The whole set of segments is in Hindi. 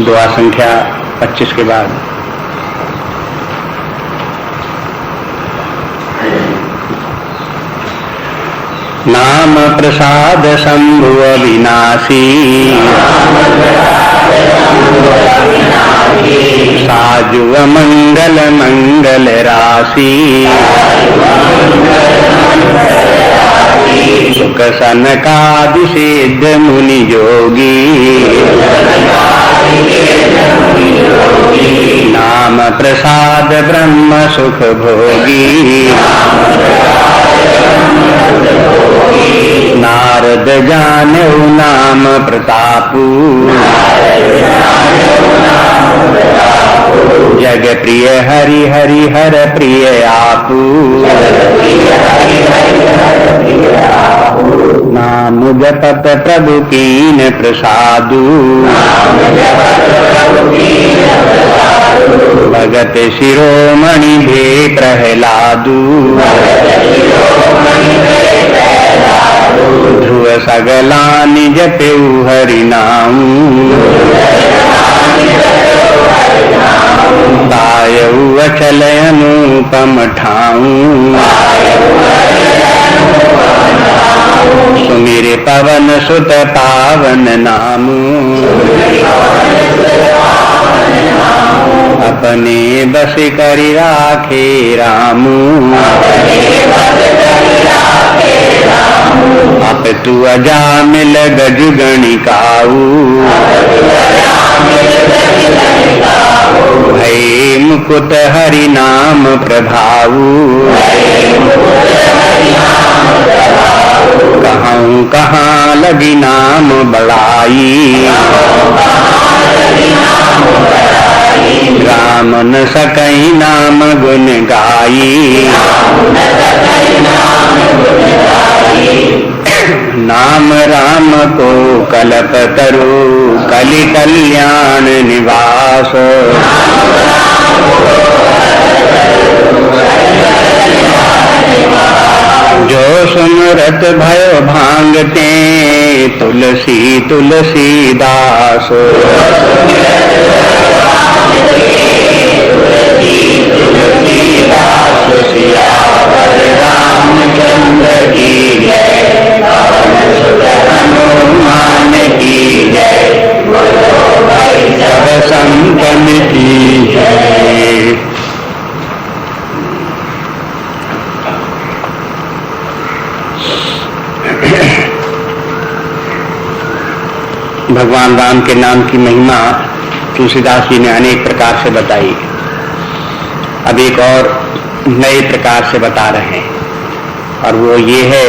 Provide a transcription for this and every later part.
दुआ संख्या 25 के बाद। नाम प्रसाद शंभु अविनाशी, साजु मंगल मंगल राशि, सुख सनकादि सिद्ध मुनि योगी, नाम प्रसाद ब्रह्म सुख भोगी, नारद जानेऊ नाम प्रतापू, जग प्रिय हरि हरि हर प्रिय आपू, नाम जपत प्रभु कीन प्रसादु, भगत शिरोमणि भे प्रहलादु, ध्रुव सगला निज पेउ हरि नाम, तायऊ अचल अनुपम ठाऊ, सुमिर पवन सुत पावन नामू, अपने बस करि राखे रामू, आप तू अजामिल गज गणिकाऊ, भय मुकुट हरि नाम प्रभाऊ, कहूँ कहाँ लगी नाम बड़ाई, राम न सकई नाम गुण गाई, नाम राम को कलप तरु कलि कल्याण निवास, जो सुमरत भयो भांगते तुलसी तुलसीदास, सियावर रामचंद्र की जय, हनुमान की जय, सब संतन की जय। भगवान राम के नाम की महिमा तुलसीदास जी ने अनेक प्रकार से बताई। अब एक और नए प्रकार से बता रहे हैं, और वो ये है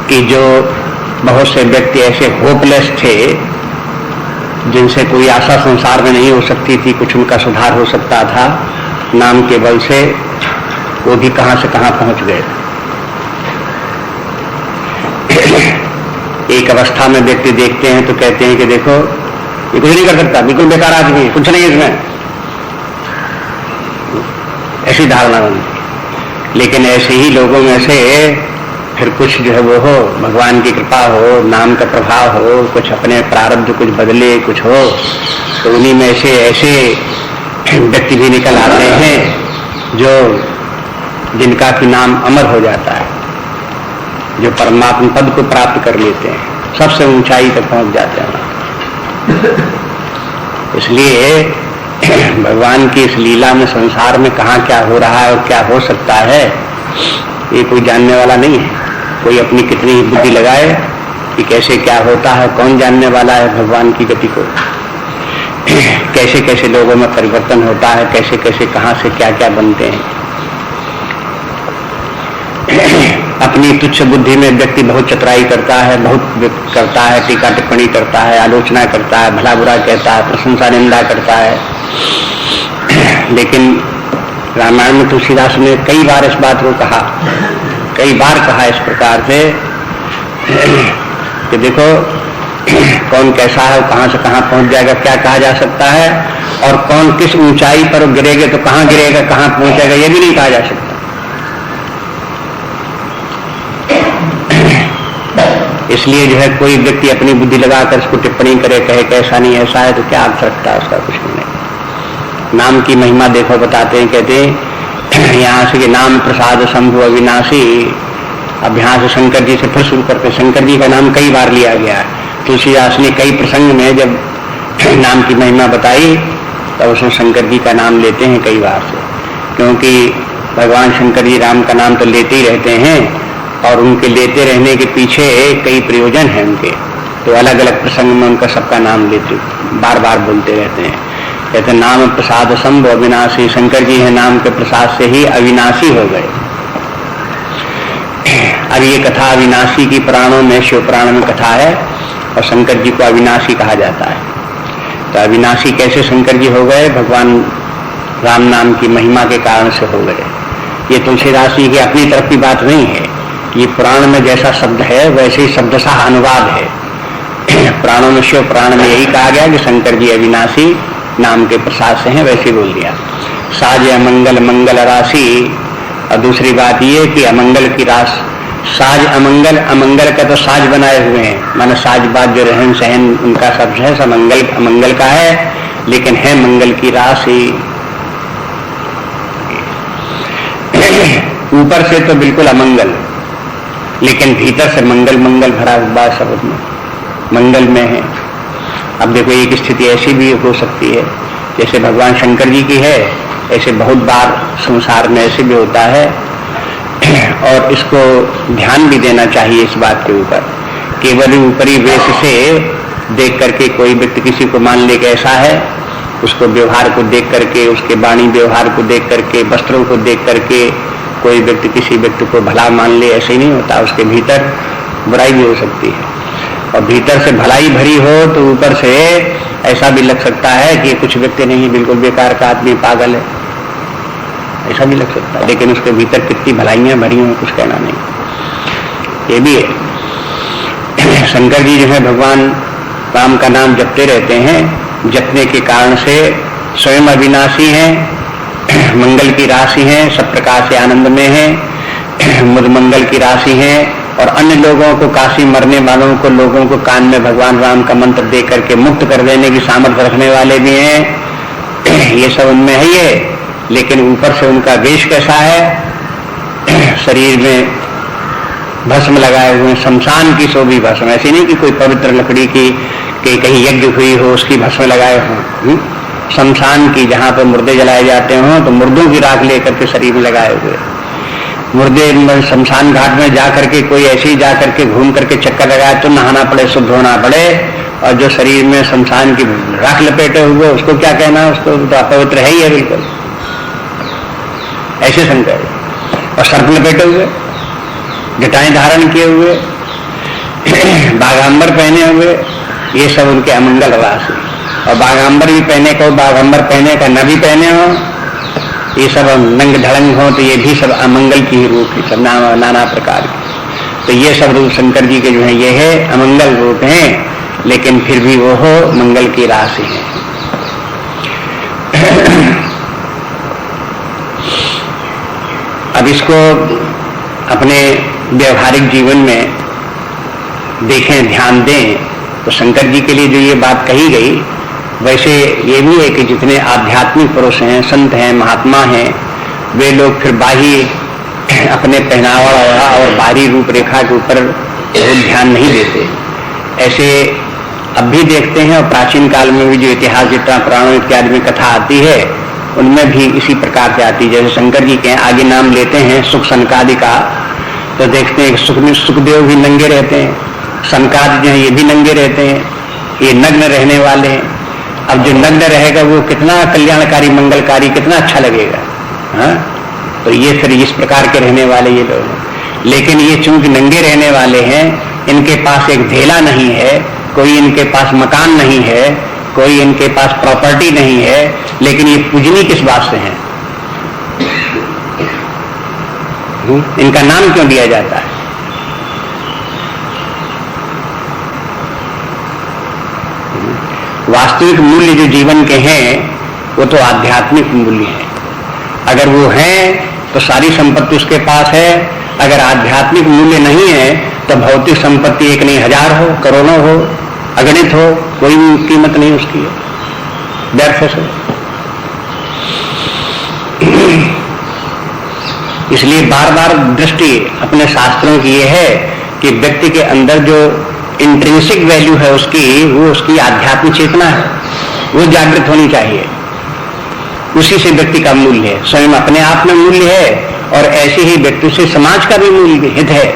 कि जो बहुत से व्यक्ति ऐसे होपलेस थे जिनसे कोई आशा संसार में नहीं हो सकती थी, कुछ उनका सुधार हो सकता था, नाम के बल से वो भी कहां से कहां पहुंच गए। एक अवस्था में व्यक्ति देखते हैं तो कहते हैं कि देखो ये कुछ नहीं कर सकता, बिल्कुल बेकार आदमी है, कुछ नहीं इसमें, ऐसी धारणा बनती। लेकिन ऐसे ही लोगों में से फिर कुछ जो है वो हो, भगवान की कृपा हो, नाम का प्रभाव हो, कुछ अपने प्रारब्ध कुछ बदले कुछ हो, तो उन्हीं में से ऐसे व्यक्ति भी निकल आते हैं जो जिनका कि नाम अमर हो जाता है, जो परमात्मा पद को प्राप्त कर लेते हैं, सबसे ऊंचाई तक पहुंच जाते हैं। इसलिए भगवान की इस लीला में संसार में कहाँ क्या हो रहा है और क्या हो सकता है, ये कोई जानने वाला नहीं है। कोई अपनी कितनी ही बुद्धि लगाए कि कैसे क्या होता है, कौन जानने वाला है भगवान की गति को, कैसे कैसे लोगों में परिवर्तन होता है, कैसे कैसे कहाँ से क्या क्या बनते हैं। अपनी तुच्छ बुद्धि में व्यक्ति बहुत चतुराई करता है, बहुत करता है, टीका टिप्पणी करता है, आलोचना करता है, भला बुरा कहता है, प्रशंसा निंदा करता है। लेकिन रामायण में तुलसीदास ने कई बार इस बात को कहा, कई बार कहा इस प्रकार से कि देखो कौन कैसा है, कहां से कहां पहुंच जाएगा, क्या कहा जा सकता है, और कौन किस ऊंचाई पर गिरेगा तो कहां गिरेगा, कहां पहुंचेगा, यह भी नहीं कहा जा सकता। इसलिए जो है कोई व्यक्ति अपनी बुद्धि लगाकर उसको टिप्पणी करे, कहे कि ऐसा नहीं ऐसा है, तो क्या अर्थ रखता है उसका? कुछ नहीं। नाम की महिमा देखो बताते हैं, कहते हैं यहाँ से कि नाम प्रसाद शंभु अविनाशी। अब यहाँ से शंकर जी से फिर शुरू करते हैं। शंकर जी का नाम कई बार लिया गया है। तुलसीदास ने कई प्रसंग में जब नाम की महिमा बताई तो उसमें शंकर जी का नाम लेते हैं कई बार से, क्योंकि भगवान शंकर जी राम का नाम तो लेते ही रहते हैं और उनके लेते रहने के पीछे कई प्रयोजन हैं उनके। तो अलग अलग प्रसंग में उनका सबका नाम लेते बार बार बोलते रहते हैं। कहते नाम प्रसाद शंभु अविनाशी। शंकर जी है नाम के प्रसाद से ही अविनाशी हो गए। अब ये कथा अविनाशी की पुराणों में, शिव पुराण में कथा है और शंकर जी को अविनाशी कहा जाता है। तो अविनाशी कैसे शंकर जी हो गए? भगवान राम नाम की महिमा के कारण से हो गए। ये तुलसीदास जी की अपनी तरफ की बात नहीं है, ये पुराण में जैसा शब्द है वैसे ही शब्दशः अनुवाद है। पुराणों में, शिव पुराण में यही कहा गया कि शंकर जी अविनाशी नाम के प्रसाद से हैं, वैसे बोल दिया। साज अमंगल मंगल राशि। और दूसरी बात ये कि अमंगल की रास, साज अमंगल, अमंगल का तो साज बनाए हुए हैं, माने साज बात जो रहन सहन उनका सब है सब अमंगल का है, लेकिन है मंगल की राशि। ऊपर से तो बिल्कुल अमंगल, लेकिन भीतर से मंगल मंगल भरा हुआ सब में मंगल में है। अब देखो एक स्थिति ऐसी भी हो सकती है जैसे भगवान शंकर जी की है, ऐसे बहुत बार संसार में ऐसे भी होता है। और इसको ध्यान भी देना चाहिए इस बात के ऊपर। केवल ऊपरी वेश से देख करके कोई व्यक्ति किसी को मान ले कि ऐसा है, उसको व्यवहार को देख करके, उसके वाणी व्यवहार को देख करके, वस्त्रों को देख करके कोई व्यक्ति किसी व्यक्ति को भला मान ले, ऐसे नहीं होता। उसके भीतर बुराई भी हो सकती है और भीतर से भलाई भरी हो तो ऊपर से ऐसा भी लग सकता है कि कुछ व्यक्ति नहीं, बिल्कुल बेकार का आदमी, पागल है, ऐसा भी लग सकता है। लेकिन उसके भीतर कितनी भलाइयां भरी हैं कुछ कहना नहीं। ये भी है। शंकर जी जो है भगवान राम का नाम जपते रहते हैं, जपने के कारण से स्वयं अविनाशी हैं, मंगल की राशि हैं, सब प्रकार से आनंद में हैं, मुद मंगल की राशि हैं और अन्य लोगों को, काशी मरने वालों को, लोगों को कान में भगवान राम का मंत्र दे करके मुक्त कर देने की सामर्थ्य रखने वाले भी हैं। ये सब उनमें है ये। लेकिन ऊपर से उनका वेश कैसा है? शरीर में भस्म लगाए हुए, शमशान की शोभी भस्म, ऐसी नहीं कि कोई पवित्र लकड़ी की कहीं यज्ञ हुई हो उसकी भस्म लगाए हों, शमशान की, जहां पर मुर्दे जलाए जाते हों तो मुर्दों की राख लेकर के शरीर में लगाए हुए। मुर्दे शमशान घाट में जा करके कोई ऐसे ही जा करके घूम करके चक्कर लगाए तो नहाना पड़े, शुद्ध होना पड़े, और जो शरीर में शमशान की राख लपेटे हुए उसको क्या कहना, उसको तो अपवित्र है ही है बिल्कुल। ऐसे शंकर और सर्प लपेटे हुए, जटाएं धारण किए हुए, बागांबर पहने हुए, ये सब उनके अमंगल राशि। और बागांबर भी पहने को, बागांबर पहने का न भी पहने हो, ये सब नंग ढड़ंग हो, तो ये भी सब अमंगल की ही रूप है, सब नाना प्रकार के। तो ये सब रूप शंकर जी के जो है ये है अमंगल रूप हैं, लेकिन फिर भी वो हो मंगल की राशि है। अब इसको अपने व्यवहारिक जीवन में देखें, ध्यान दें, तो शंकर जी के लिए जो ये बात कही गई, वैसे ये भी है कि जितने आध्यात्मिक पुरुष हैं, संत हैं, महात्मा हैं, वे लोग फिर बाह्य अपने पहनावा और बाहरी रूपरेखा के ऊपर बहुत ध्यान नहीं देते। ऐसे अब भी देखते हैं और प्राचीन काल में भी जो इतिहास जितना पुराणों इत्यादि में कथा आती है उनमें भी इसी प्रकार से आती है। जैसे शंकर जी के आगे नाम लेते हैं सुख सनकादि का, तो देखते हैं सुखदेव भी नंगे रहते हैं, सनकादि जो है ये भी नंगे रहते हैं, ये नग्न रहने वाले हैं। अब जो नग्न रहेगा वो कितना कल्याणकारी, मंगलकारी, कितना अच्छा लगेगा। हाँ, तो ये फिर इस प्रकार के रहने वाले ये लोग हैं। लेकिन ये चूंकि नंगे रहने वाले हैं, इनके पास एक धेला नहीं है, कोई इनके पास मकान नहीं है, कोई इनके पास प्रॉपर्टी नहीं है, लेकिन ये पूजनीय किस बात से हैं? इनका नाम क्यों दिया जाता है? वास्तविक मूल्य जो जीवन के हैं वो तो आध्यात्मिक मूल्य है। अगर वो हैं तो सारी संपत्ति उसके पास है, अगर आध्यात्मिक मूल्य नहीं है तो भौतिक संपत्ति एक नहीं, 1000 हो, करोड़ों हो, अगणित हो, कोई कीमत नहीं उसकी है, व्यर्थ है। इसलिए बार बार दृष्टि अपने शास्त्रों की यह है कि व्यक्ति के अंदर जो इंट्रिंसिक वैल्यू है उसकी, वो उसकी आध्यात्मिक चेतना है, वो जागृत होनी चाहिए। उसी से व्यक्ति का मूल्य है, स्वयं अपने आप में मूल्य है, और ऐसे ही व्यक्ति से समाज का भी मूल्य हित है।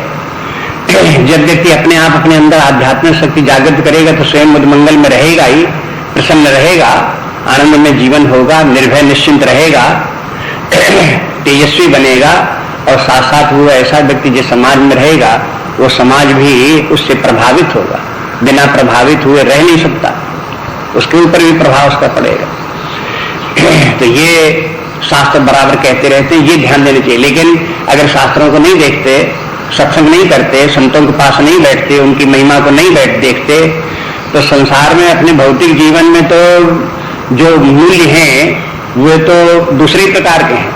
जब व्यक्ति अपने आप अपने अंदर आध्यात्मिक शक्ति जागृत करेगा तो स्वयं मंगल में रहेगा ही, प्रसन्न रहेगा, आनंद में जीवन होगा, निर्भय निश्चिंत रहेगा, तेजस्वी बनेगा, और साथ साथ वो ऐसा व्यक्ति जिस समाज में रहेगा वो समाज भी उससे प्रभावित होगा, बिना प्रभावित हुए रह नहीं सकता, उसके ऊपर भी प्रभाव उसका पड़ेगा। तो ये शास्त्र बराबर कहते रहते हैं, ये ध्यान देना चाहिए। लेकिन अगर शास्त्रों को नहीं देखते, सत्संग नहीं करते, संतों के पास नहीं बैठते, उनकी महिमा को नहीं देखते, तो संसार में अपने भौतिक जीवन में तो जो मूल्य हैं वे तो दूसरे प्रकार के हैं।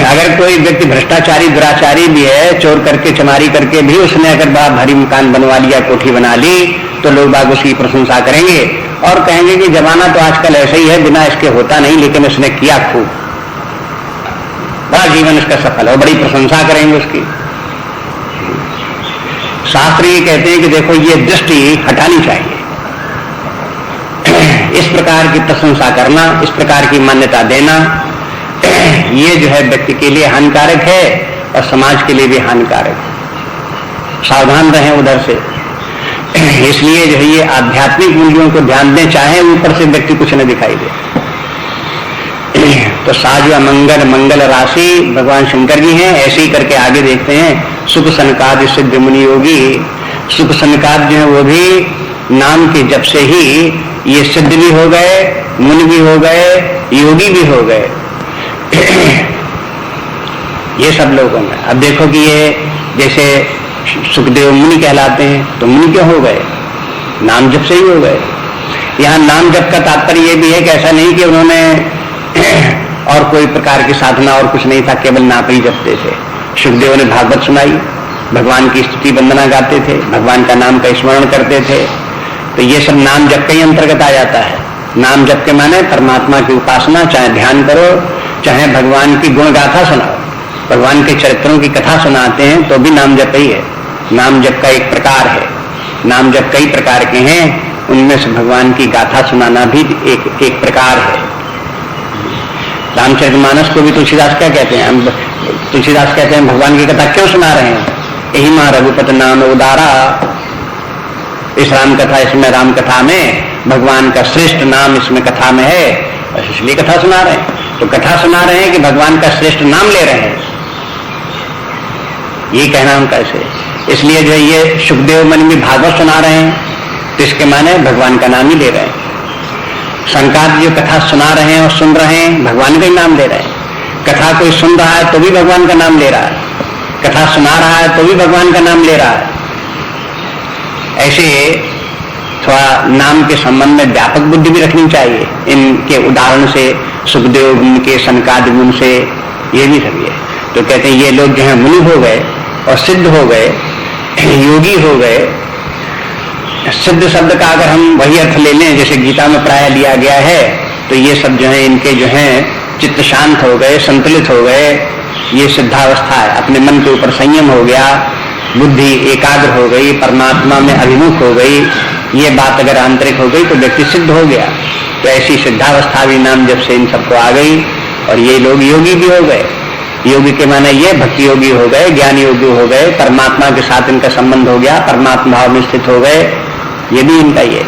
अगर कोई व्यक्ति भ्रष्टाचारी दुराचारी भी है, चोर करके चमारी करके भी उसने अगर बड़ा भारी मकान बनवा लिया, कोठी बना ली, तो लोग बाग उसकी प्रशंसा करेंगे और कहेंगे कि जमाना तो आजकल ऐसा ही है, बिना इसके होता नहीं, लेकिन उसने किया खूब, बड़ा जीवन इसका सफल है, बड़ी प्रशंसा करेंगे उसकी। शास्त्र ये कहते हैं कि देखो ये दृष्टि हटानी चाहिए, इस प्रकार की प्रशंसा करना, इस प्रकार की मान्यता देना, ये जो है व्यक्ति के लिए हानिकारक है और समाज के लिए भी हानिकारक है। सावधान रहें उधर से। इसलिए जो है ये आध्यात्मिक मूल्यों को ध्यान दें, चाहे ऊपर से व्यक्ति कुछ न दिखाई दे। तो साज अमंगल मंगल राशि भगवान शंकर जी हैं। ऐसे ही करके आगे देखते हैं, सुख सनकाद सिद्ध मुनि योगी। सुख सनकाद जो है वो भी नाम के जप से ही ये सिद्ध भी हो गए, मुनि भी हो गए, योगी भी हो गए। ये सब लोगों में अब देखो कि ये जैसे सुखदेव मुनि कहलाते हैं, तो मुनि क्यों हो गए? नाम जप से ही हो गए। यहाँ नाम जप का तात्पर्य ये भी है कि ऐसा नहीं कि उन्होंने और कोई प्रकार की साधना और कुछ नहीं था, केवल नाम ही जपते थे। सुखदेव ने भागवत सुनाई, भगवान की स्तुति वंदना गाते थे, भगवान का नाम का स्मरण करते थे, तो ये सब नाम जप के ही अंतर्गत आ जाता है। नाम जप के माने परमात्मा की उपासना, चाहे ध्यान करो, चाहे भगवान की गुण गाथा सुनाओ, भगवान के चरित्रों की कथा सुनाते हैं तो भी नाम जप ही है। नाम जप का एक प्रकार है। नाम जप कई प्रकार के हैं, उनमें से भगवान की गाथा सुनाना भी एक प्रकार है। रामचरितमानस को भी तुलसीदास क्या कहते हैं? तुलसीदास कहते हैं भगवान की कथा क्यों सुना रहे हैं? यही मां रघुपत नाम उदारा। इस राम कथा, इसमें राम कथा में भगवान का श्रेष्ठ नाम इसमें कथा में है, इसलिए कथा सुना रहे हैं। तो कथा सुना रहे हैं कि भगवान का श्रेष्ठ नाम ले रहे हैं, ये कहना उनका ऐसे। इसलिए जो ये सुखदेव मुनि भी भागवत सुना रहे हैं, तो इसके माने भगवान का नाम ही ले रहे हैं। संकाद जो कथा सुना रहे हैं और सुन रहे हैं, भगवान का ही नाम ले रहे हैं। कथा कोई सुन रहा है तो भी भगवान का नाम ले रहा है, कथा सुना रहा है तो भी भगवान का नाम ले रहा है। ऐसे थोड़ा नाम के संबंध में व्यापक बुद्धि भी रखनी चाहिए। इनके उदाहरण से, सुखदेव मुनि के, सनकादि मुनि से, ये भी सब है। तो कहते हैं ये लोग जो है मुनि हो गए और सिद्ध हो गए, योगी हो गए। सिद्ध शब्द का अगर हम वही अर्थ ले लें जैसे गीता में प्राय लिया गया है, तो ये सब जो है इनके जो है चित्त शांत हो गए, संतुलित हो गए, ये सिद्धावस्था है। अपने मन के ऊपर संयम हो गया, बुद्धि एकाग्र हो गई, परमात्मा में अभिमुख हो गई। ये बात अगर आंतरिक हो गई तो व्यक्ति सिद्ध हो गया। तो ऐसी सिद्धावस्था भी नाम जब से इन सबको आ गई, और ये लोग योगी भी हो गए। योगी के माने ये भक्ति योगी हो गए, ज्ञान योगी हो गए, परमात्मा के साथ इनका संबंध हो गया, परमात्मा भाव में स्थित हो गए, ये भी इनका ये।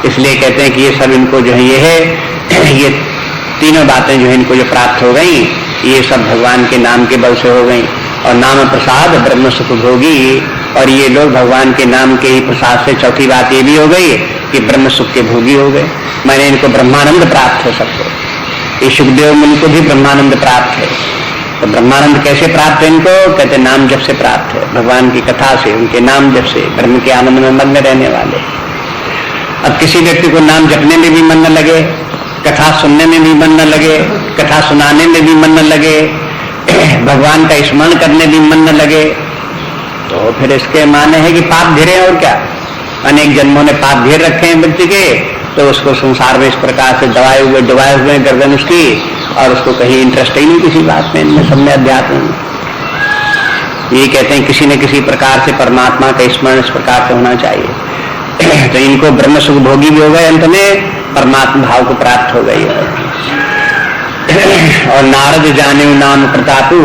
इसलिए कहते हैं कि ये सब इनको जो है ये है, ये तीनों बातें जो है इनको जो प्राप्त हो गई, ये सब भगवान के नाम के बल से हो गई। और नाम प्रसाद ब्रह्म सुख भोगी, और ये लोग भगवान के नाम के ही प्रसाद से चौथी बात ये भी हो गई कि ब्रह्म सुख के भोगी हो गए। मैंने इनको ब्रह्मानंद प्राप्त है सबको। ये सुखदेव मुनि को भी ब्रह्मानंद प्राप्त है। तो ब्रह्मानंद कैसे प्राप्त है इनको? कहते नाम जप से प्राप्त है, भगवान की कथा से, उनके नाम जप से, ब्रह्म के आनंद में मग्न रहने वाले। अब किसी व्यक्ति को नाम जपने में भी मन न लगे, कथा सुनने में भी मन न लगे, कथा सुनाने में भी मन न लगे, भगवान का स्मरण करने भी मन न लगे तो फिर इसके माने है कि पाप घेरे। और क्या, अनेक जन्मों ने पाप घेर रखे हैं व्यक्ति के, तो उसको संसार में इस प्रकार से डुबाए हुए गर्दन उसकी, और उसको कहीं इंटरेस्ट ही नहीं किसी बात में, इनमें सब में अध्यात्म में। ये कहते हैं किसी न किसी प्रकार से परमात्मा का स्मरण इस प्रकार से होना चाहिए। तो इनको ब्रह्म सुख भोगी भी हो गए, अंत में परमात्मा भाव को प्राप्त हो गई। और नारद जाने नाम प्रतापु,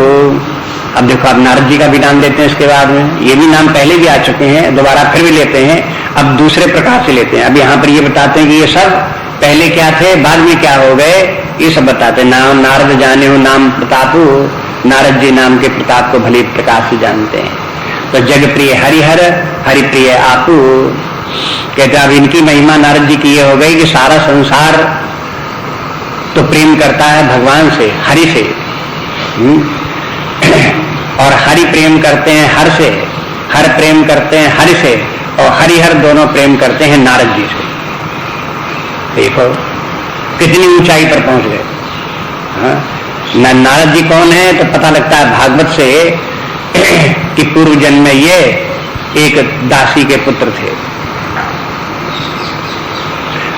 अब देखो अब नारद जी का भी नाम लेते हैं इसके बाद में। ये भी नाम पहले भी आ चुके हैं, दोबारा फिर भी लेते हैं, अब दूसरे प्रकार से लेते हैं। अब यहाँ पर ये बताते हैं कि ये सब पहले क्या थे, बाद में क्या हो गए, ये सब बताते हैं। नाम नारद जाने हो नाम प्रतापु, नारद जी नाम के प्रताप को भली प्रकार से जानते हैं। तो जग प्रिय हरिहर, हरि प्रिय आपू, कहते अब इनकी महिमा नारद जी की ये हो गई कि सारा संसार तो प्रेम करता है भगवान से, हरि से, और हरि प्रेम करते हैं हर से, हर प्रेम करते हैं हरि से, और हरिहर दोनों प्रेम करते हैं नारद जी से। देखो कितनी ऊंचाई पर पहुंच गए। नारद जी कौन है तो पता लगता है भागवत से कि पूर्व जन्म में ये एक दासी के पुत्र थे।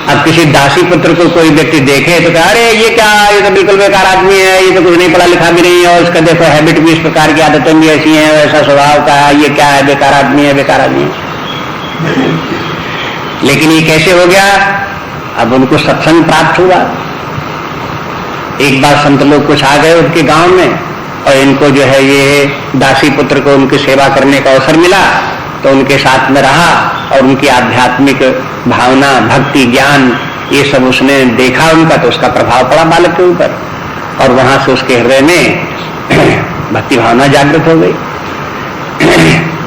अब किसी दासी पुत्र को कोई व्यक्ति देखे तो कहा अरे ये क्या, ये तो बिल्कुल बेकार आदमी है, ये तो कुछ नहीं पढ़ा लिखा भी नहीं है, और इसका देखो हैबिट भी इस प्रकार की, आदतें भी ऐसी हैं, ऐसा स्वभाव का है, ये क्या है, बेकार आदमी है, बेकार आदमी है। लेकिन ये कैसे हो गया, अब उनको सत्संग प्राप्त हुआ। एक बार संत लोग कुछ आ गए उनके गांव में, और इनको जो है ये दासी पुत्र को उनकी सेवा करने का अवसर मिला, तो उनके साथ में रहा, और उनकी आध्यात्मिक भावना, भक्ति, ज्ञान, ये सब उसने देखा उनका, तो उसका प्रभाव पड़ा बालक के ऊपर, और वहां से उसके हृदय में भक्ति भावना जागृत हो गई।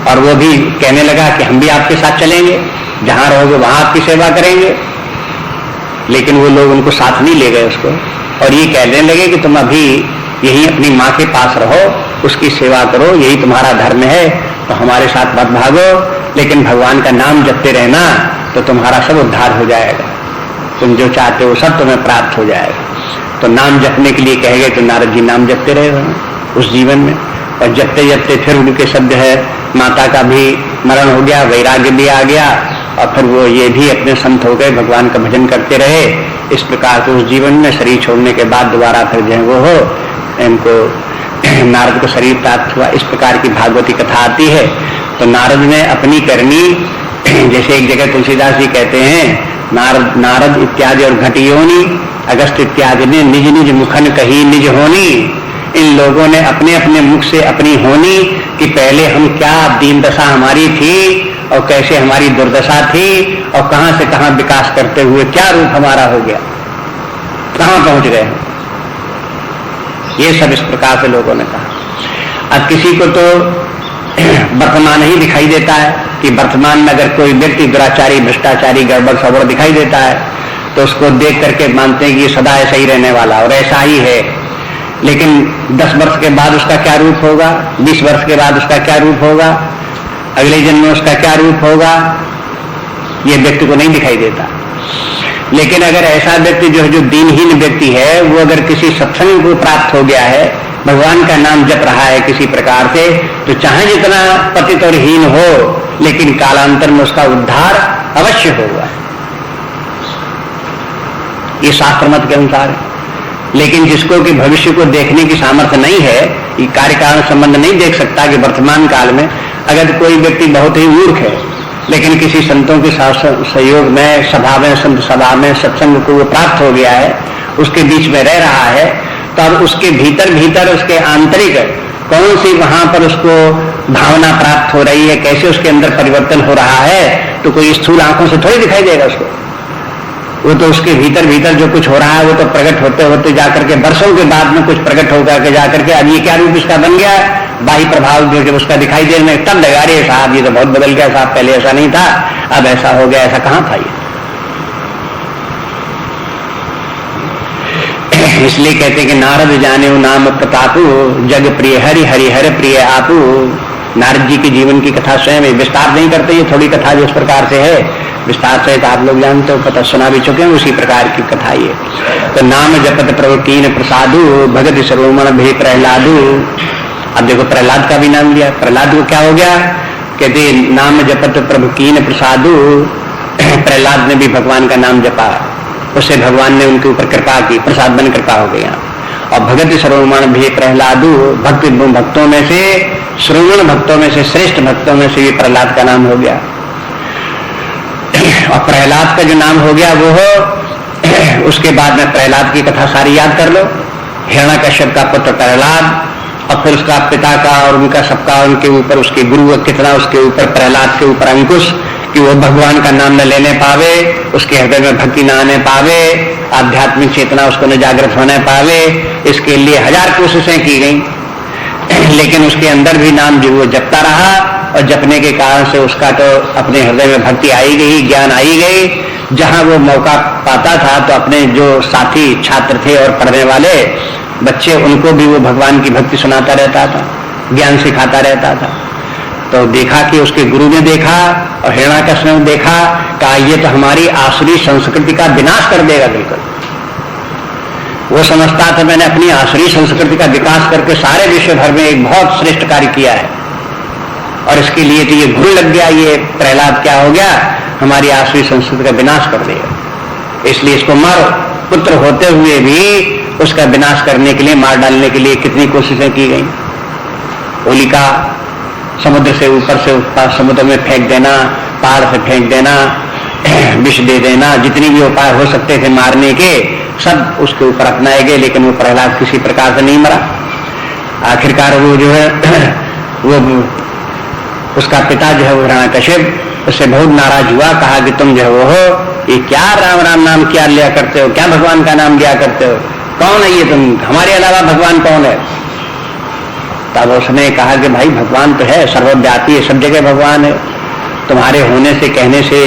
और वो भी कहने लगा कि हम भी आपके साथ चलेंगे, जहां रहोगे वहां आपकी सेवा करेंगे। लेकिन वो लोग उनको साथ नहीं ले गए उसको, और ये कहने लगे कि तुम अभी यही अपनी माँ के पास रहो, उसकी सेवा करो, यही तुम्हारा धर्म है, तो हमारे साथ मत भागो, लेकिन भगवान का नाम जपते रहना तो तुम्हारा सब उद्धार हो जाएगा, तुम जो चाहते हो सब तुम्हें प्राप्त हो जाएगा। तो नाम जपने के लिए कहे गए, तो नारद जी नाम जपते रहे उस जीवन में, और जपते जपते फिर उनके शब्द है माता का भी मरण हो गया, वैराग्य भी आ गया, और फिर वो ये भी अपने संत हो गए, भगवान का भजन करते रहे। इस प्रकार से उस जीवन में शरीर छोड़ने के बाद दोबारा फिर जो है वो हो, इनको नारद को शरीर प्राप्त हुआ। इस प्रकार की भागवती कथा आती है। तो नारद ने अपनी करनी, जैसे एक जगह तुलसीदास जी कहते हैं, नारद इत्यादि और घटियोनी, अगस्त इत्यादि ने निज निज मुखन कही निज होनी। इन लोगों ने अपने अपने मुख से अपनी होनी कि पहले हम क्या दीन दशा हमारी थी, और कैसे हमारी दुर्दशा थी, और कहां से कहां विकास करते हुए क्या रूप हमारा हो गया, कहां पहुंच गए, ये सब इस प्रकार से लोगों ने कहा। अब किसी को तो वर्तमान ही दिखाई देता है कि वर्तमान में अगर कोई व्यक्ति दुराचारी, भ्रष्टाचारी, गड़बड़ सड़बड़ दिखाई देता है, तो उसको देख करके मानते हैं कि ये सदा ऐसा ही रहने वाला, और ऐसा ही है। लेकिन 10 वर्ष के बाद उसका क्या रूप होगा, 20 वर्ष के बाद उसका क्या रूप होगा, अगले जन्म में उसका क्या रूप होगा, ये व्यक्ति को नहीं दिखाई देता। लेकिन अगर ऐसा व्यक्ति जो दीनहीन व्यक्ति है, वो अगर किसी सत्संग को प्राप्त हो गया है, भगवान का नाम जप रहा है किसी प्रकार से, तो चाहे जितना पतित और हीन हो, लेकिन कालांतर में उसका उद्धार अवश्य होगा। ये शास्त्र मत के अनुसार है। लेकिन जिसको कि भविष्य को देखने की सामर्थ्य नहीं है, ये कार्य कारण संबंध नहीं देख सकता कि वर्तमान काल में अगर कोई व्यक्ति बहुत ही मूर्ख है, लेकिन किसी संतों के सहयोग में, सभा में, संत सभा में, सत्संग को वो प्राप्त हो गया है, उसके बीच में रह रहा है, तो अब उसके भीतर भीतर उसके आंतरिक कौन सी वहां पर उसको भावना प्राप्त हो रही है, कैसे उसके अंदर परिवर्तन हो रहा है, तो कोई स्थूल आंखों से थोड़ी दिखाई देगा उसको। वो तो उसके भीतर भीतर जो कुछ हो रहा है, वो तो प्रकट होते होते जाकर के वर्षों के बाद में कुछ प्रकट होकर के जाकर के अब ये क्या रूप इसका बन गया, बाह्य प्रभाव जो उसका दिखाई देने में तब लगा रहे साहब ये तो बहुत बदल गया साहब, पहले ऐसा नहीं था, अब ऐसा हो गया, ऐसा कहां था ये। इसलिए कहते हैं कि नारद जाने नाम प्रतापु, जग प्रिय हरि, हरि हर प्रिय आपू। नारद जी के जीवन की कथा स्वयं विस्तार नहीं करते, ये थोड़ी कथा जो इस प्रकार से है, विस्तार से आप लोग जानते हो, पता सुना भी चुके हैं, उसी प्रकार की कथा ये। तो नाम जपत प्रभु कीन प्रसादु भगत श्रोमण भे प्रहलादु। अब देखो प्रहलाद का भी नाम लिया। प्रहलाद को क्या हो गया? कहते नाम जपत प्रभु कीन प्रसादु। प्रहलाद ने भी भगवान का नाम जपा, उससे भगवान ने उनके ऊपर कृपा की, प्रसाद बन कृपा हो गया। और भगत श्रोमण भे प्रहलादु, भक्तों में से, श्रोमण भक्तों में से, श्रेष्ठ भक्तों में से ये प्रहलाद का नाम हो गया। और प्रहलाद का जो नाम हो गया वो हो, उसके बाद में प्रहलाद की कथा सारी याद कर लो। हिरण्यकश्यप का पुत्र प्रहलाद, और फिर उसका पिता का और उनका सबका उनके ऊपर, उसके गुरु कितना उसके ऊपर, प्रहलाद के ऊपर अंकुश कि वो भगवान का नाम न लेने पावे, उसके हृदय में भक्ति न आने पावे, आध्यात्मिक चेतना उसको न जागृत होने पावे। इसके लिए 1000 कोशिशें की गई, लेकिन उसके अंदर भी नाम जो वो जपता रहा, और जपने के कारण से उसका तो अपने हृदय में भक्ति आई गई, ज्ञान आई गई। जहां वो मौका पाता था तो अपने जो साथी छात्र थे और पढ़ने वाले बच्चे, उनको भी वो भगवान की भक्ति सुनाता रहता था, ज्ञान सिखाता रहता था। तो देखा कि उसके गुरु ने देखा और हिरण्यकश्यप ने देखा, कहा ये तो हमारी आसुरी संस्कृति का विनाश कर देगा। बिल्कुल वो समझता था मैंने अपनी आसुरी संस्कृति का विकास करके सारे विश्व भर में एक बहुत श्रेष्ठ कार्य किया है, और इसके लिए तो ये गुरु लग गया, ये प्रहलाद क्या हो गया, हमारी आसुरी संस्कृति का विनाश कर देगा, इसलिए इसको मारो। पुत्र होते हुए भी उसका विनाश करने के लिए, मार डालने के लिए कितनी कोशिशें की गई। होलिका समुद्र से ऊपर से समुद्र में फेंक देना, पहाड़ से फेंक देना, विष दे देना, जितनी भी उपाय हो सकते थे मारने के सब उसके ऊपर अपनाए गए, लेकिन वो प्रहलाद किसी प्रकार से नहीं मरा। आखिरकार वो जो है वो उसका पिता जो है वो हिरण्यकश्यप उससे बहुत नाराज हुआ, कहा कि तुम जो है वो हो ये क्या राम राम नाम क्या लिया करते हो, क्या भगवान का नाम लिया करते हो, कौन है ये तुम, हमारे अलावा भगवान कौन है। तब उसने कहा कि भाई भगवान तो है, सर्वव्यापी है, सब जगह भगवान है, तुम्हारे होने से कहने से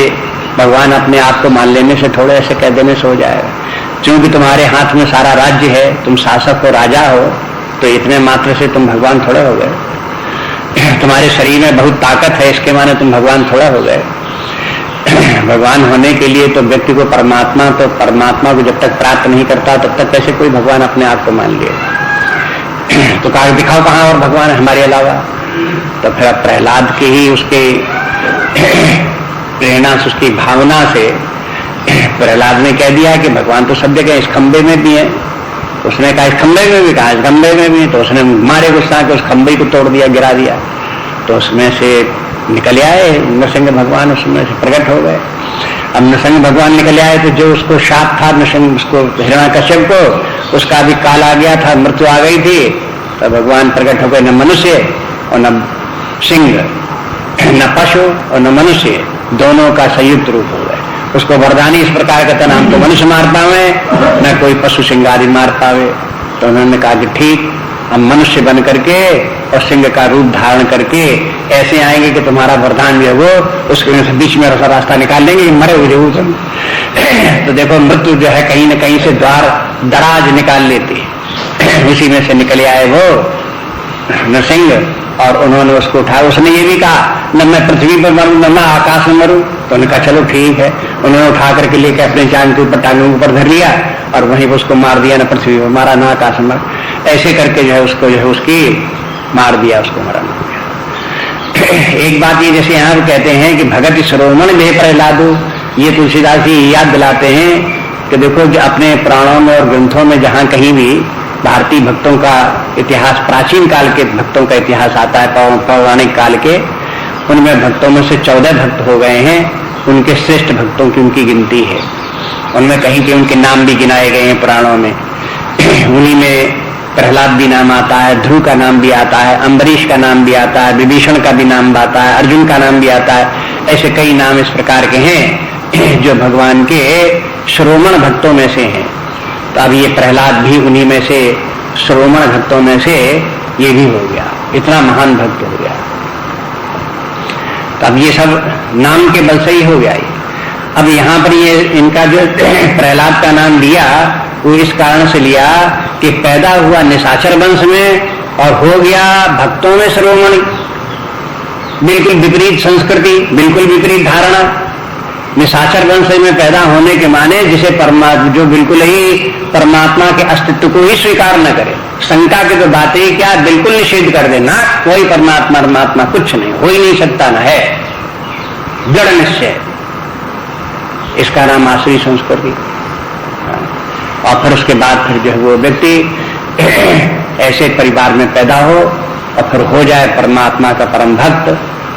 भगवान अपने आप को मान लेने से थोड़े ऐसे कह देने से हो जाएगा। क्योंकि तुम्हारे हाथ में सारा राज्य है, तुम शासक हो, राजा हो, तो इतने मात्र से तुम भगवान थोड़े हो गए। तुम्हारे शरीर में बहुत ताकत है, इसके माने तुम भगवान थोड़ा हो गए। भगवान होने के लिए तो व्यक्ति को परमात्मा को जब तक प्राप्त नहीं करता तब तक कैसे कोई भगवान अपने आप को मान लिया। तो कहा दिखाओ कहाँ और भगवान है हमारे अलावा। तो फिर प्रहलाद के ही उसके प्रेरणा से, उसकी भावना से प्रहलाद ने कह दिया कि भगवान तो सब जगह, इस खंबे में भी है। उसने कहा इस खंबे में भी, कहा इस खंबे में भी, तो उसने मारे गुस्सा के उस खंबे को तोड़ दिया, गिरा दिया। तो उसमें से निकल आए नरसिंह भगवान, उसमें से प्रकट हो गए। अब नरसिंह भगवान निकल आए तो जो उसको शाप था नरसिंह, उसको हिरण्यकश्यप को, उसका भी काल आ गया था, मृत्यु आ गई थी। तो भगवान प्रकट हो गए, न मनुष्य और न सिंह, न पशु और न मनुष्य, दोनों का संयुक्त रूप हो गए। उसको वरदानी इस प्रकार का था, हम तो मनुष्य मार पावे न कोई पशु सिंह आदि मार पावे। तो उन्होंने कहा कि ठीक, हम मनुष्य बन करके और सिंह का रूप धारण करके ऐसे आएंगे कि तुम्हारा वरदान जो वो उसके बीच में रास्ता निकाल देंगे, मरे हुए जरूर तुम। तो देखो मृत्यु जो है कहीं न कहीं से द्वार दराज निकाल लेती, उसी में से निकले आए वो नरसिंह। और उन्होंने उसको उठाया। उसने ये भी कहा न मैं पृथ्वी पर मरूं न मैं आकाश में मरूं। तो उन्होंने कहा चलो ठीक है। उन्होंने उठा करके लेकर अपने जान के ऊपर, टांगों के ऊपर धर लिया और वहीं पर उसको मार दिया, न पृथ्वी पर मारा न आकाश में मारा। ऐसे करके जो है उसको जो है उसकी मार दिया, उसको मरण हो गया। एक बात ये जैसे यहाँ कहते हैं कि भगत श्रोमण में प्रहलादु, ये तुलसीदास जी याद दिलाते हैं कि देखो जो अपने पुराणों में और ग्रंथों में जहाँ कहीं भी भारतीय भक्तों का इतिहास, प्राचीन काल के भक्तों का इतिहास आता है, पौराणिक काल के, उनमें भक्तों में से 14 भक्त हो गए हैं। उनके श्रेष्ठ भक्तों की उनकी गिनती है, उनमें कहीं के उनके नाम भी गिनाए गए हैं पुराणों में। उन्हीं में प्रहलाद भी नाम आता है, ध्रुव का नाम भी आता है, अम्बरीश का नाम भी आता है, विभीषण का भी नाम आता है, अर्जुन का नाम भी आता है। ऐसे कई नाम इस प्रकार के हैं जो भगवान के श्रोमण भक्तों में से हैं। तो अब ये प्रहलाद भी उन्हीं में से, श्रोमण भक्तों में से ये भी हो गया, इतना महान भक्त हो गया। तो अब ये सब नाम के बल से ही हो गया। अब यहाँ पर ये इनका जो प्रहलाद का नाम लिया वो इस कारण से लिया कि पैदा हुआ निशाचर वंश में और हो गया भक्तों में श्रोमणी। बिल्कुल विपरीत संस्कृति, बिल्कुल विपरीत धारणा। निशाचर वंश में पैदा होने के माने जिसे जो बिल्कुल ही परमात्मा के अस्तित्व को ही स्वीकार न करे, शंका की तो बात ही क्या, बिल्कुल निषेध कर देना, कोई परमात्मा कुछ नहीं, हो ही नहीं सकता, न है, दृढ़ निश्चय, इसका नाम आसुरी संस्कृति। और फिर उसके बाद फिर जो है वो व्यक्ति ऐसे परिवार में पैदा हो और फिर हो जाए परमात्मा का परम भक्त,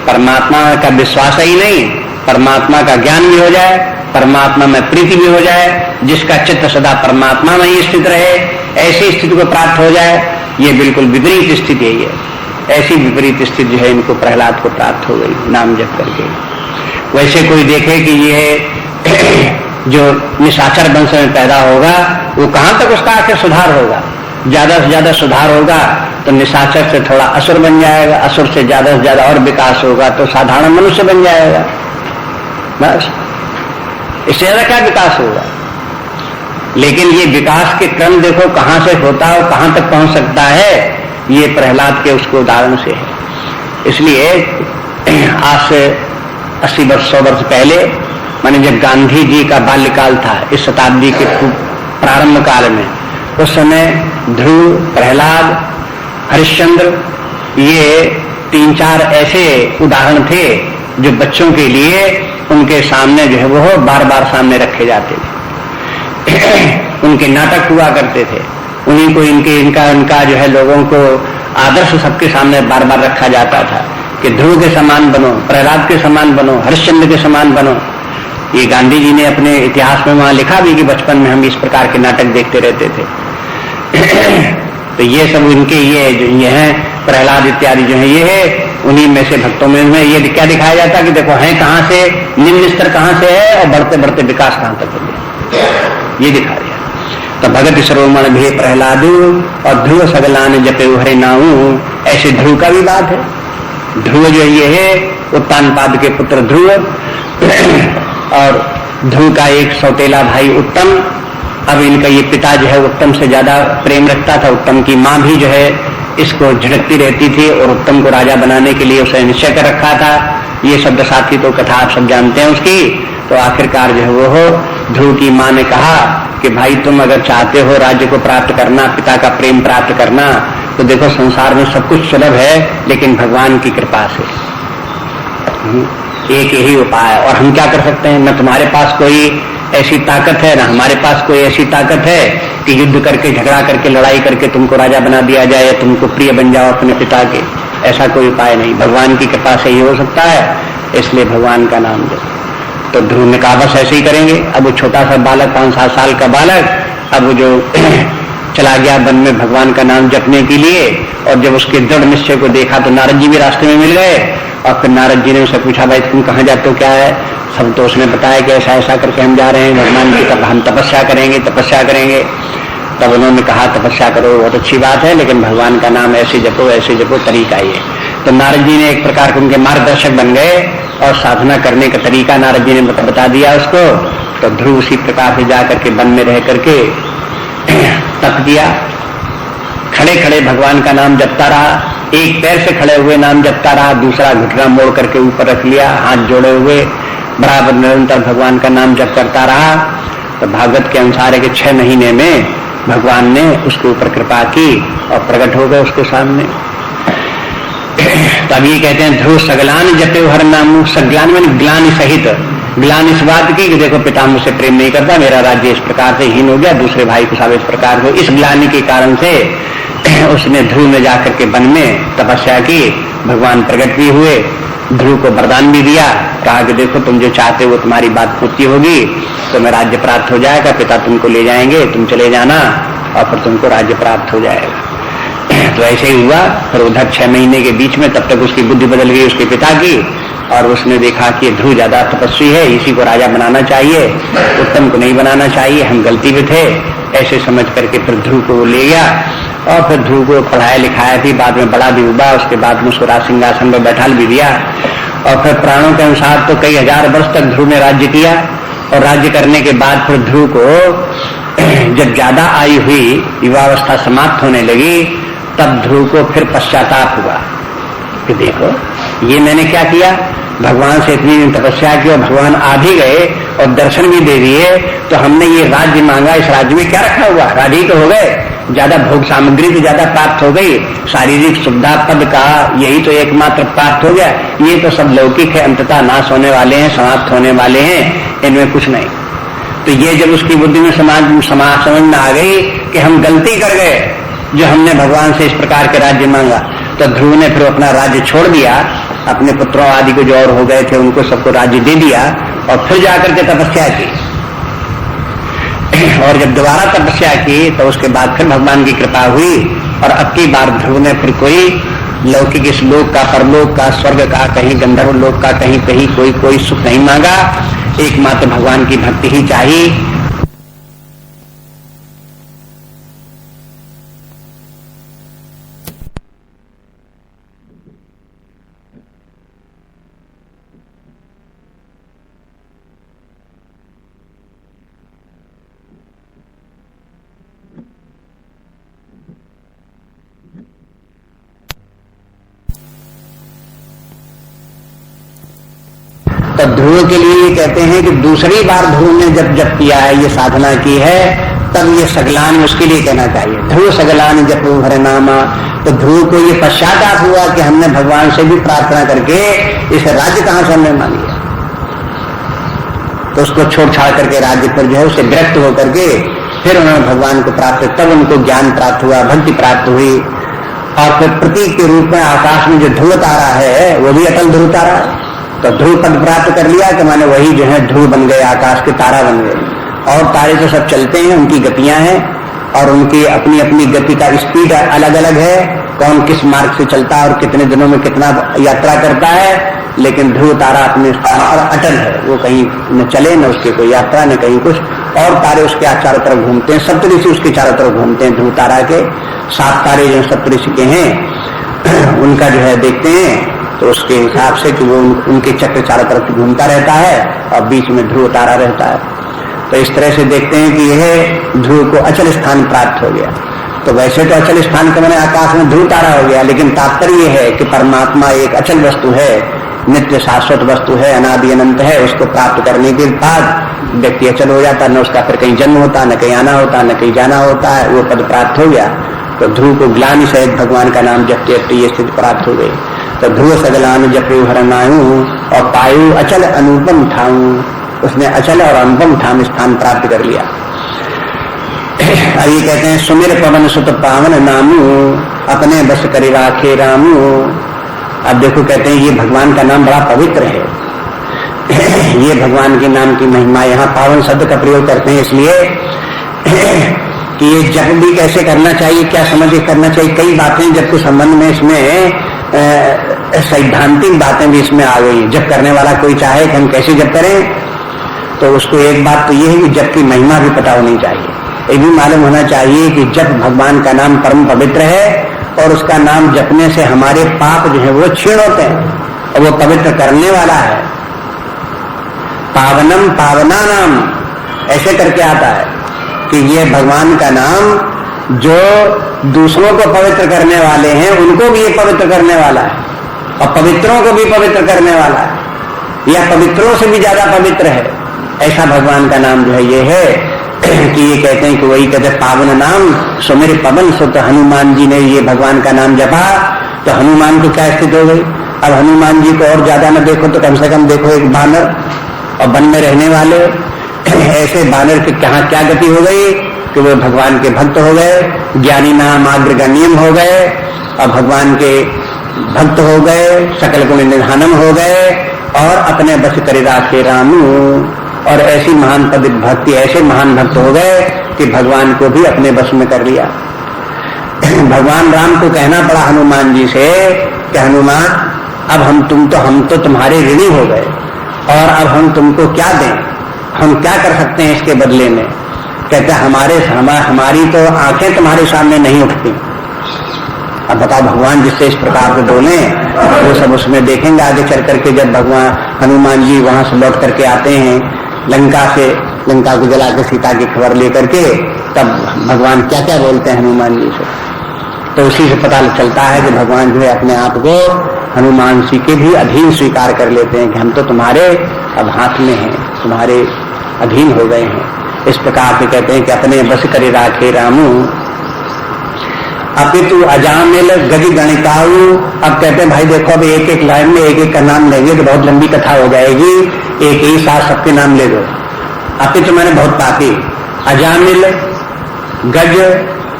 परमात्मा का विश्वास ही नहीं, परमात्मा का ज्ञान भी हो जाए, परमात्मा में प्रीति भी हो जाए, जिसका चित्त सदा परमात्मा में ही स्थित रहे, ऐसी स्थिति को प्राप्त हो जाए। ये बिल्कुल विपरीत स्थिति है, ये ऐसी विपरीत स्थिति जो है इनको प्रहलाद को प्राप्त हो गई नाम जप करके। वैसे कोई देखे कि ये जो निशाचर वंश में पैदा होगा वो कहां तक उसका आखिर सुधार होगा, ज्यादा से ज्यादा सुधार होगा तो निशाचर से थोड़ा असुर बन जाएगा, असुर से ज्यादा और विकास होगा तो साधारण मनुष्य बन जाएगा, बस इससे ज्यादा क्या विकास होगा। लेकिन ये विकास के क्रम देखो कहां से होता है और कहां तक पहुंच सकता है, ये प्रहलाद के उसको उदाहरण से है। इसलिए आज से 80 वर्ष 100 वर्ष पहले, माने जब गांधी जी का बाल्यकाल था, इस शताब्दी के प्रारंभ काल में, उस समय ध्रुव, प्रहलाद, हरिश्चंद्र, ये 3-4 ऐसे उदाहरण थे जो बच्चों के लिए उनके सामने जो है वो बार बार सामने रखे जाते थे। उनके नाटक हुआ करते थे, उन्हीं को इनका जो है लोगों को आदर्श सबके सामने बार बार रखा जाता था कि ध्रुव के समान बनो, प्रहलाद के समान बनो, हरिश्चंद्र के समान बनो। ये गांधी जी ने अपने इतिहास में वहां लिखा भी कि बचपन में हम इस प्रकार के नाटक देखते रहते थे। तो ये सब इनके ये हैं प्रहलाद इत्यादि जो है, ये है उन्हीं में से भक्तों में ये क्या दिखाया जाता है कि देखो है कहां से, निम्न स्तर कहां से है और बढ़ते बढ़ते विकास कहां तक हो गया, ये दिखा दिया। तो भगत सर्वमण भी प्रहलादू और ध्रुव सगलान जपे हरे नाऊ, ऐसे ध्रुव का भी बात है। ध्रुव जो ये है उत्तानपाद के पुत्र ध्रुव, और ध्रुव का एक सौतेला भाई उत्तम। अब इनका ये पिता जो है उत्तम से ज्यादा प्रेम रखता था, उत्तम की माँ भी जो है इसको झिड़कती रहती थी और उत्तम को राजा बनाने के लिए उसे निश्चय कर रखा था। ये शब्द साथी तो कथा आप सब जानते हैं उसकी। तो आखिरकार जो है वो हो ध्रुव की माँ ने कहा कि भाई तुम अगर चाहते हो राज्य को प्राप्त करना, पिता का प्रेम प्राप्त करना, तो देखो संसार में सब कुछ सुलभ है, लेकिन भगवान की कृपा से एक यही उपाय। और हम क्या कर सकते हैं, न तुम्हारे पास कोई ऐसी ताकत है, ना हमारे पास कोई ऐसी ताकत है कि युद्ध करके, झगड़ा करके, लड़ाई करके तुमको राजा बना दिया जाए, तुमको प्रिय बन जाओ अपने पिता के। ऐसा कोई उपाय नहीं, भगवान की कृपा से ही हो सकता है। इसलिए भगवान का नाम दो। तो ध्रुव ने कहा बस ऐसे ही करेंगे। अब वो छोटा सा बालक, 5-7 साल का बालक, अब वो जो चला गया वन में भगवान का नाम जपने के लिए। और जब उसके दृढ़ निश्चय को देखा तो नारद जी भी रास्ते में मिल गए। और फिर नारद जी ने उससे पूछा भाई तुम कहाँ जाते हो, क्या है सब। तो उसने बताया कि ऐसा ऐसा करके हम जा रहे हैं भगवान की, तब हम तपस्या करेंगे। तब उन्होंने कहा तपस्या करो, बहुत अच्छी बात है, लेकिन भगवान का नाम ऐसे जपो, तरीका ये। तो नारद जी ने एक प्रकार के उनके मार्गदर्शक बन गए और साधना करने का तरीका नारद जी ने बता दिया उसको। तो ध्रुव उसी प्रकार से जाकर के वन में रह करके तप किया, खड़े खड़े भगवान का नाम जपता रहा। एक पैर से खड़े हुए नाम जपता रहा, दूसरा घुटना मोड़ करके ऊपर रख लिया, हाथ जोड़े हुए बराबर निरंतर भगवान का नाम जप करता रहा। तो भागवत के अनुसार है कि 6 महीने में भगवान ने उसके ऊपर कृपा की और प्रकट हो गए उसके सामने। तब ये कहते हैं ध्रुव सगलान जपे हर नाम। सगलान में ग्लानि सहित, ग्लानि इस बात की कि देखो पिता मुझसे प्रेम नहीं करता, मेरा राज्य इस प्रकार से हीन हो गया, दूसरे भाई को सब इस प्रकार हो। इस ग्लानि के कारण से उसने ध्रुव में जाकर के वन में तपस्या की, भगवान प्रकट भी हुए, ध्रुव को वरदान भी दिया, कहा कि देखो तुम जो चाहते हो तुम्हारी बात पूर्ति होगी, तुम्हें राज्य प्राप्त हो जाएगा, पिता तुमको ले जाएंगे, तुम चले जाना और फिर तुमको राज्य प्राप्त हो जाएगा। तो ऐसे ही हुआ। फिर उधर 6 महीने के बीच में तब तक उसकी बुद्धि बदल गई उसके पिता की, और उसने देखा कि ध्रुव ज्यादा तपस्वी है, इसी को राजा बनाना चाहिए, उत्तम को नहीं बनाना चाहिए, हम गलती में थे। ऐसे समझ करके फिर ध्रुव को वो ले गया और फिर ध्रुव को पढ़ाया लिखाया भी, बाद में बड़ा भी हुआ, उसके बाद में उसको राज सिंहासन पर बैठा भी दिया। और फिर प्राणों के अनुसार तो कई हजार वर्ष तक ध्रुव ने राज्य किया। और राज्य करने के बाद फिर ध्रुव को जब ज्यादा आयु हुई, युवावस्था समाप्त होने लगी, तब ध्रुव को फिर पश्चाताप हुआ कि देखो ये मैंने क्या किया, भगवान से इतनी तपस्या की और भगवान आ भी गए और दर्शन भी दे दिए, तो हमने ये राज्य मांगा, इस राज्य में क्या रखा हुआ, राजी तो हो गए, ज्यादा भोग सामग्री तो ज्यादा प्राप्त हो गई, शारीरिक सुविधा पद का यही तो एकमात्र प्राप्त हो गया, ये तो सब लौकिक है, अंततः नाश होने वाले हैं, समाप्त होने वाले हैं, इनमें कुछ नहीं। तो ये जब उसकी बुद्धि में समझ में आ गई कि हम गलती कर गए जो हमने भगवान से इस प्रकार के राज्य मांगा, तो ध्रुव ने फिर अपना राज्य छोड़ दिया, अपने पुत्रों आदि को जो और हो गए थे उनको सबको राज्य दे दिया और फिर जाकर के तपस्या की। और जब दोबारा तपस्या की तो उसके बाद फिर भगवान की कृपा हुई और अब की बार ध्रुव ने फिर कोई लौकिक इस लोक का, परलोक का, स्वर्ग का, कहीं गंधर्व लोक का, कहीं कहीं कोई सुख नहीं मांगा, एकमात्र भगवान की भक्ति ही चाहिए। तो ध्रुव के लिए ये कहते हैं कि दूसरी बार ध्रुव ने जब किया है, ये साधना की है, तब ये सगलान उसके लिए कहना चाहिए, ध्रुव सगलान जप हरे नामा। तो ध्रुव को ये पश्चाताप हुआ कि हमने भगवान से भी प्रार्थना करके इस राज्य कहां से हमने मांग लिया, तो उसको छोड़ छाड़ करके राज्य पर जो है उसे विरक्त होकर के फिर उन्होंने भगवान को प्राप्त, तब उनको ज्ञान प्राप्त हुआ, भक्ति प्राप्त हुई। और फिर प्रतीक के रूप में आकाश में जो ध्रुव तारा है वो भी अटल ध्रुव तारा है, तो ध्रुव पद प्राप्त कर लिया कि माने वही जो है ध्रुव बन गए, आकाश के तारा बन गए। और तारे तो सब चलते हैं, उनकी गतियां हैं और उनकी अपनी अपनी गति का स्पीड अलग अलग है, कौन किस मार्ग से चलता है और कितने दिनों में कितना यात्रा करता है, लेकिन ध्रुव तारा अपने स्थान पर अटल है, वो कहीं न चले न उसकी कोई यात्रा न कहीं कुछ। और तारे उसके चारों तरफ घूमते हैं, सप्तऋषि उसके चारों तरफ घूमते हैं ध्रुव तारा के, 7 तारे जो सप्तऋषि के हैं उनका जो है देखते हैं, तो उसके हिसाब से कि वो उनके चक्र चारों तरफ घूमता रहता है और बीच में ध्रुव तारा रहता है। तो इस तरह से देखते हैं कि यह ध्रुव को अचल स्थान प्राप्त हो गया। तो वैसे तो अचल स्थान का मैंने आकाश में ध्रुव तारा हो गया, लेकिन तात्पर्य है कि परमात्मा एक अचल वस्तु है, नित्य शाश्वत वस्तु है, अनादि अनंत है। उसको प्राप्त करने के बाद व्यक्ति अचल हो जाता, न उसका फिर कहीं जन्म होता, न कहीं आना होता, न कहीं जाना होता है, वो पद प्राप्त हो गया। तो ध्रुव को ग्लानि सहित भगवान का नाम जपते जपते ये स्थिति प्राप्त हो गई। तो ध्रुव सगलान जपु हरनायु और पायु अचल अनुपम ठाऊ, उसने अचल और अनुपम ठाम स्थान प्राप्त कर लिया। अब ये कहते हैं सुमिर पवन सुत पावन नामू, अपने बस करि राखे रामू। अब देखो कहते हैं ये भगवान का नाम बड़ा पवित्र है, ये भगवान के नाम की महिमा। यहाँ पावन शब्द का प्रयोग करते हैं इसलिए कि ये जप भी कैसे करना चाहिए, क्या समझ के करना चाहिए, कई बातें जब के संबंध में इसमें सैद्धांतिक बातें भी इसमें आ गई। जप करने वाला कोई चाहे कि हम कैसे जप करें, तो उसको एक बात तो ये है कि जप की महिमा भी पता होनी चाहिए, ये भी मालूम होना चाहिए कि जप भगवान का नाम परम पवित्र है और उसका नाम जपने से हमारे पाप जो है वो क्षीण होते हैं और वो पवित्र करने वाला है। पावनम पावना नाम ऐसे करके आता है कि ये भगवान का नाम जो दूसरों को पवित्र करने वाले हैं उनको भी ये पवित्र करने वाला है और पवित्रों को भी पवित्र करने वाला है, या पवित्रों से भी ज्यादा पवित्र है। ऐसा भगवान का नाम जो है ये है कि ये कहते हैं कि वही कहते हैं पावन नाम सुमिर पवन सुत। हनुमान जी ने ये भगवान का नाम जपा तो हनुमान को क्या स्थिति हो गई। अब हनुमान जी को और ज्यादा न देखो तो कम से कम देखो एक बानर और वन में रहने वाले ऐसे बानर की कहाँ क्या गति हो गई कि वो भगवान के भक्त हो गए, ज्ञानी नाम अग्रगण्यम हो गए और भगवान के भक्त हो गए, सकल गुण निधानम हो गए और अपने बस करि राखे रामू। और ऐसी महान पवित्र भक्ति, ऐसे महान भक्त हो गए कि भगवान को भी अपने बस में कर लिया। भगवान राम को कहना पड़ा हनुमान जी से कि हनुमान अब हम तो तुम्हारे ऋणी हो गए और अब हम तुमको क्या दें, हम क्या कर सकते हैं इसके बदले में। कहते हमारी तो आंखें तुम्हारे सामने नहीं उठती। अब बताओ भगवान जिससे इस प्रकार से बोले वो सब उसमें देखेंगे आगे चल करके। जब भगवान हनुमान जी वहां से लौट करके आते हैं लंका को जला के सीता की खबर लेकर के, तब भगवान क्या क्या बोलते हैं हनुमान जी से, तो उसी से पता चलता है कि भगवान जो है अपने आप को हनुमान जी के भी अधीन स्वीकार कर लेते हैं कि हम तो तुम्हारे अब हाथ में हैं, तुम्हारे अधीन हो गए हैं। इस प्रकार से कहते हैं कि अपने बस करे राखे रामू अपितु अजामिल गज गणिकाऊ। अब कहते हैं भाई देखो, अब एक एक लाइन में एक एक का नाम लेंगे तो बहुत लंबी कथा हो जाएगी, एक ही साथ सबके नाम ले दो। अपितु मैंने बहुत पापी, अजामिल, गज,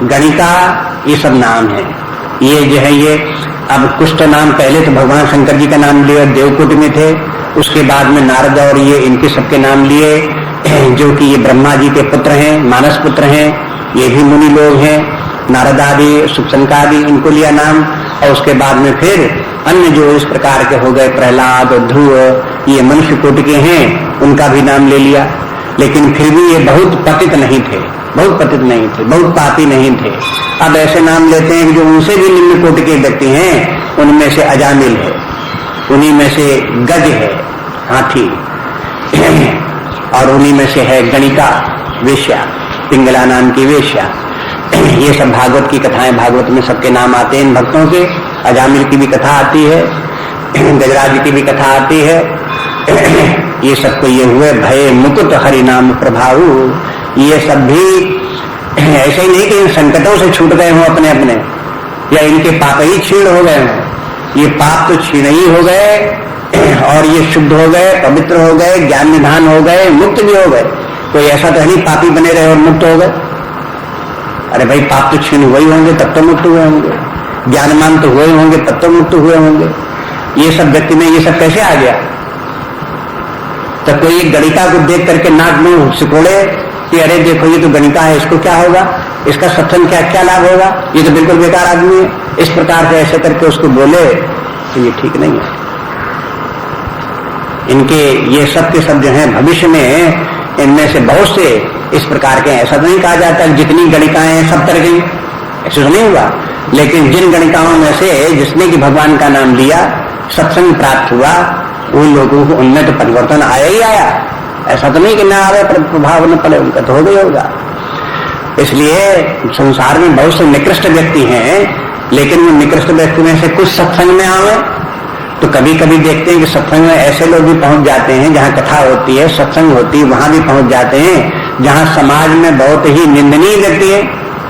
गणिका, ये सब नाम है। ये जो है ये अब कुछ तो नाम पहले तो भगवान शंकर जी का नाम लिए देवकुट में थे, उसके बाद में नारद और ये इनके सबके नाम लिए, जो कि ये ब्रह्मा जी के पुत्र हैं, मानस पुत्र हैं, ये भी मुनि लोग हैं, नारद आदि, सुखसंका आदि, इनको लिया नाम। और उसके बाद में फिर अन्य जो इस प्रकार के हो गए, प्रहलाद, ध्रुव, ये मनुष्य कोटि के हैं, उनका भी नाम ले लिया। लेकिन फिर भी ये बहुत पतित नहीं थे, बहुत पतित नहीं थे, बहुत पापी नहीं थे। अब ऐसे नाम लेते हैं कि जो उनसे भी निम्न कोटि के व्यक्ति हैं, उनमें से अजामिल है, उन्हीं में से गज है, हाथी, और उन्हीं में से है गणिका, वेश्या, पिंगला नाम की वेश्या। ये सब भागवत की कथाएं, भागवत में सबके नाम आते हैं इन भक्तों के। अजामिल की भी कथा आती है, गजराज की भी कथा आती है। ये सबको ये हुए भय मुकुट हरि नाम प्रभाव। ये सब भी ऐसे ही नहीं कि इन संकटों से छूट गए हों अपने अपने, या इनके पाप ही क्षीण हो गए हों। ये पाप तो क्षीण ही हो गए और ये शुद्ध हो गए, पवित्र हो गए, ज्ञान निधान हो गए, मुक्त भी हो गए। कोई ऐसा तो नहीं पापी बने रहे और मुक्त हो गए। अरे भाई, पाप तो क्षीण हुए ही होंगे तब तो मुक्त हुए होंगे, ज्ञानमान तो हुए होंगे तब तो मुक्त हुए होंगे। ये सब व्यक्ति में ये सब कैसे आ गया? तो कोई एक गणिका को देख करके नाक में सिकोड़े कि अरे देखो ये तो गणिका है, इसको क्या होगा, इसका सत्संग क्या क्या लाभ होगा, ये तो बिल्कुल बेकार आदमी है, इस प्रकार से ऐसे करके उसको बोले तो ये ठीक नहीं है। इनके ये सब के सब जो है भविष्य में इनमें से बहुत से इस प्रकार के, ऐसा तो नहीं कहा जाता जितनी गणिकाएं हैं सब तर गई, ऐसा तो नहीं हुआ। लेकिन जिन गणिकाओं में से जिसने कि भगवान का नाम लिया, सत्संग प्राप्त हुआ, उन लोगों को उनमें तो परिवर्तन आया ही आया। ऐसा तो नहीं कि ना आवे, प्रभाव न पड़े, उनका तो हो गया होगा। इसलिए संसार में बहुत से निकृष्ट व्यक्ति हैं, लेकिन वो निकृष्ट व्यक्ति में से कुछ सत्संग में आवे तो कभी कभी देखते हैं कि सत्संग में ऐसे लोग भी पहुंच जाते हैं, जहां कथा होती है, सत्संग होती है, वहां भी पहुंच जाते हैं जहां समाज में बहुत ही निंदनीय व्यक्ति है।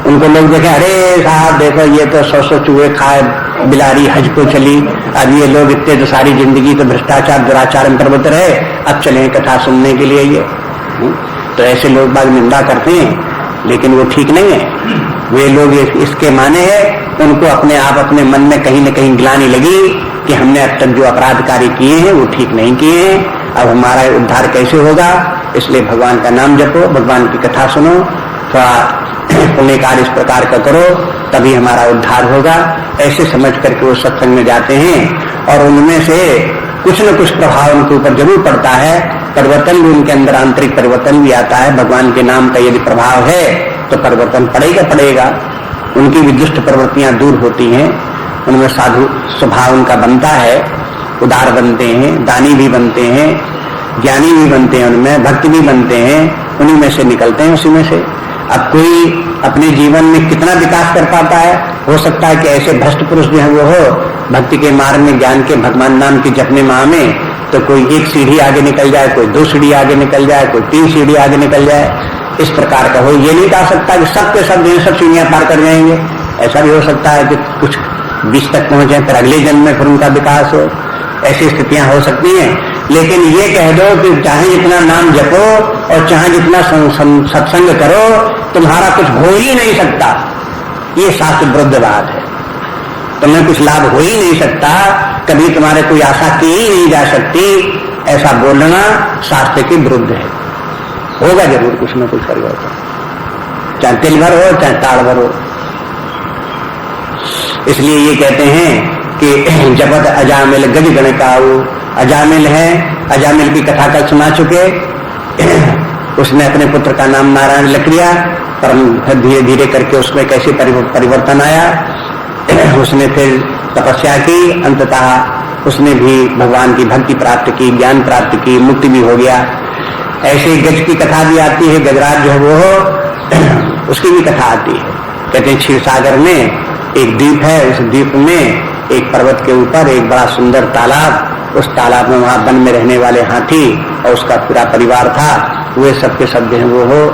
उनको लोग देखे, अरे साहब देखो ये तो 100 चूहे खाए बिलारी हज को चली, अब ये लोग इतने तो सारी जिंदगी तो भ्रष्टाचार दुराचार अंतर्गत रहे, अब चले कथा सुनने के लिए। ये तो ऐसे लोग बाग निंदा करते हैं, लेकिन वो ठीक नहीं है। वे लोग इसके माने हैं, उनको अपने आप अपने मन में कहीं न कहीं ग्लानि लगी कि हमने अब तक जो अपराध कार्य किए हैं वो ठीक नहीं किए हैं, अब हमारा उद्धार कैसे होगा। इसलिए भगवान का नाम जपो, भगवान की कथा सुनो, थोड़ा पुण्य कार्य इस प्रकार का करो, तभी हमारा उद्धार होगा। ऐसे समझ करके वो सत्संग में जाते हैं और उनमें से कुछ न कुछ प्रभाव उनके ऊपर जरूर पड़ता है, परिवर्तन भी उनके अंदर, आंतरिक परिवर्तन भी आता है। भगवान के नाम का यदि प्रभाव है तो परिवर्तन पड़ेगा। उनकी भी दुष्ट प्रवृत्तियां दूर होती हैं, उनमें साधु स्वभाव उनका बनता है, उदार बनते हैं, दानी भी बनते हैं, ज्ञानी भी बनते हैं, उनमें भक्त भी बनते हैं, उन्हीं में से निकलते हैं, उसी में से। अब कोई अपने जीवन में कितना विकास कर पाता है, हो सकता है कि ऐसे भ्रष्ट पुरुष जो है वो हो भक्ति के मार्ग में, ज्ञान के, भगवान नाम के जपने में, तो कोई 1 सीढ़ी आगे निकल जाए, कोई 2 सीढ़ी आगे निकल जाए, कोई 3 सीढ़ी आगे निकल जाए, इस प्रकार का हो। ये नहीं कह सकता कि सब के सब सब सीढ़ियां पार कर जाएंगे। ऐसा भी हो सकता है कि कुछ 20 तक पहुंचे, फिर अगले जन्म में फिर उनका विकास हो, ऐसी स्थितियां हो सकती हैं। लेकिन ये कह दो कि चाहे जितना नाम जपो और चाहे जितना सत्संग करो, तुम्हारा कुछ हो ही नहीं सकता, ये शास्त्र विरुद्ध बात है। तुम्हें कुछ लाभ हो ही नहीं सकता, कभी तुम्हारे कोई आशा की ही नहीं जा सकती, ऐसा बोलना शास्त्र के विरुद्ध है। होगा जरूर कुछ न कुछ परिवर्तन, चाहे तिल भर हो चाहे ताड़ भर हो। इसलिए ये कहते हैं कि जपत अजामिल गज गणकाऊ। अजामिल है, अजामिल की कथा कल सुना चुके। उसने अपने पुत्र का नाम नारायण रख लिया, पर धीरे धीरे करके उसमें कैसे परिवर्तन आया। उसने फिर तपस्या की, अंततः उसने भी भगवान की भक्ति प्राप्त की, ज्ञान प्राप्त की, मुक्ति भी हो गया। ऐसे गज की कथा भी आती है, गजराज जो है वो हो, उसकी भी कथा आती है। कहते हैं क्षीर सागर में एक द्वीप है, उस द्वीप में एक पर्वत के ऊपर एक बड़ा सुंदर तालाब, उस तालाब में वहां वन में रहने वाले हाथी और उसका पूरा परिवार था, वे सब के सब जो वो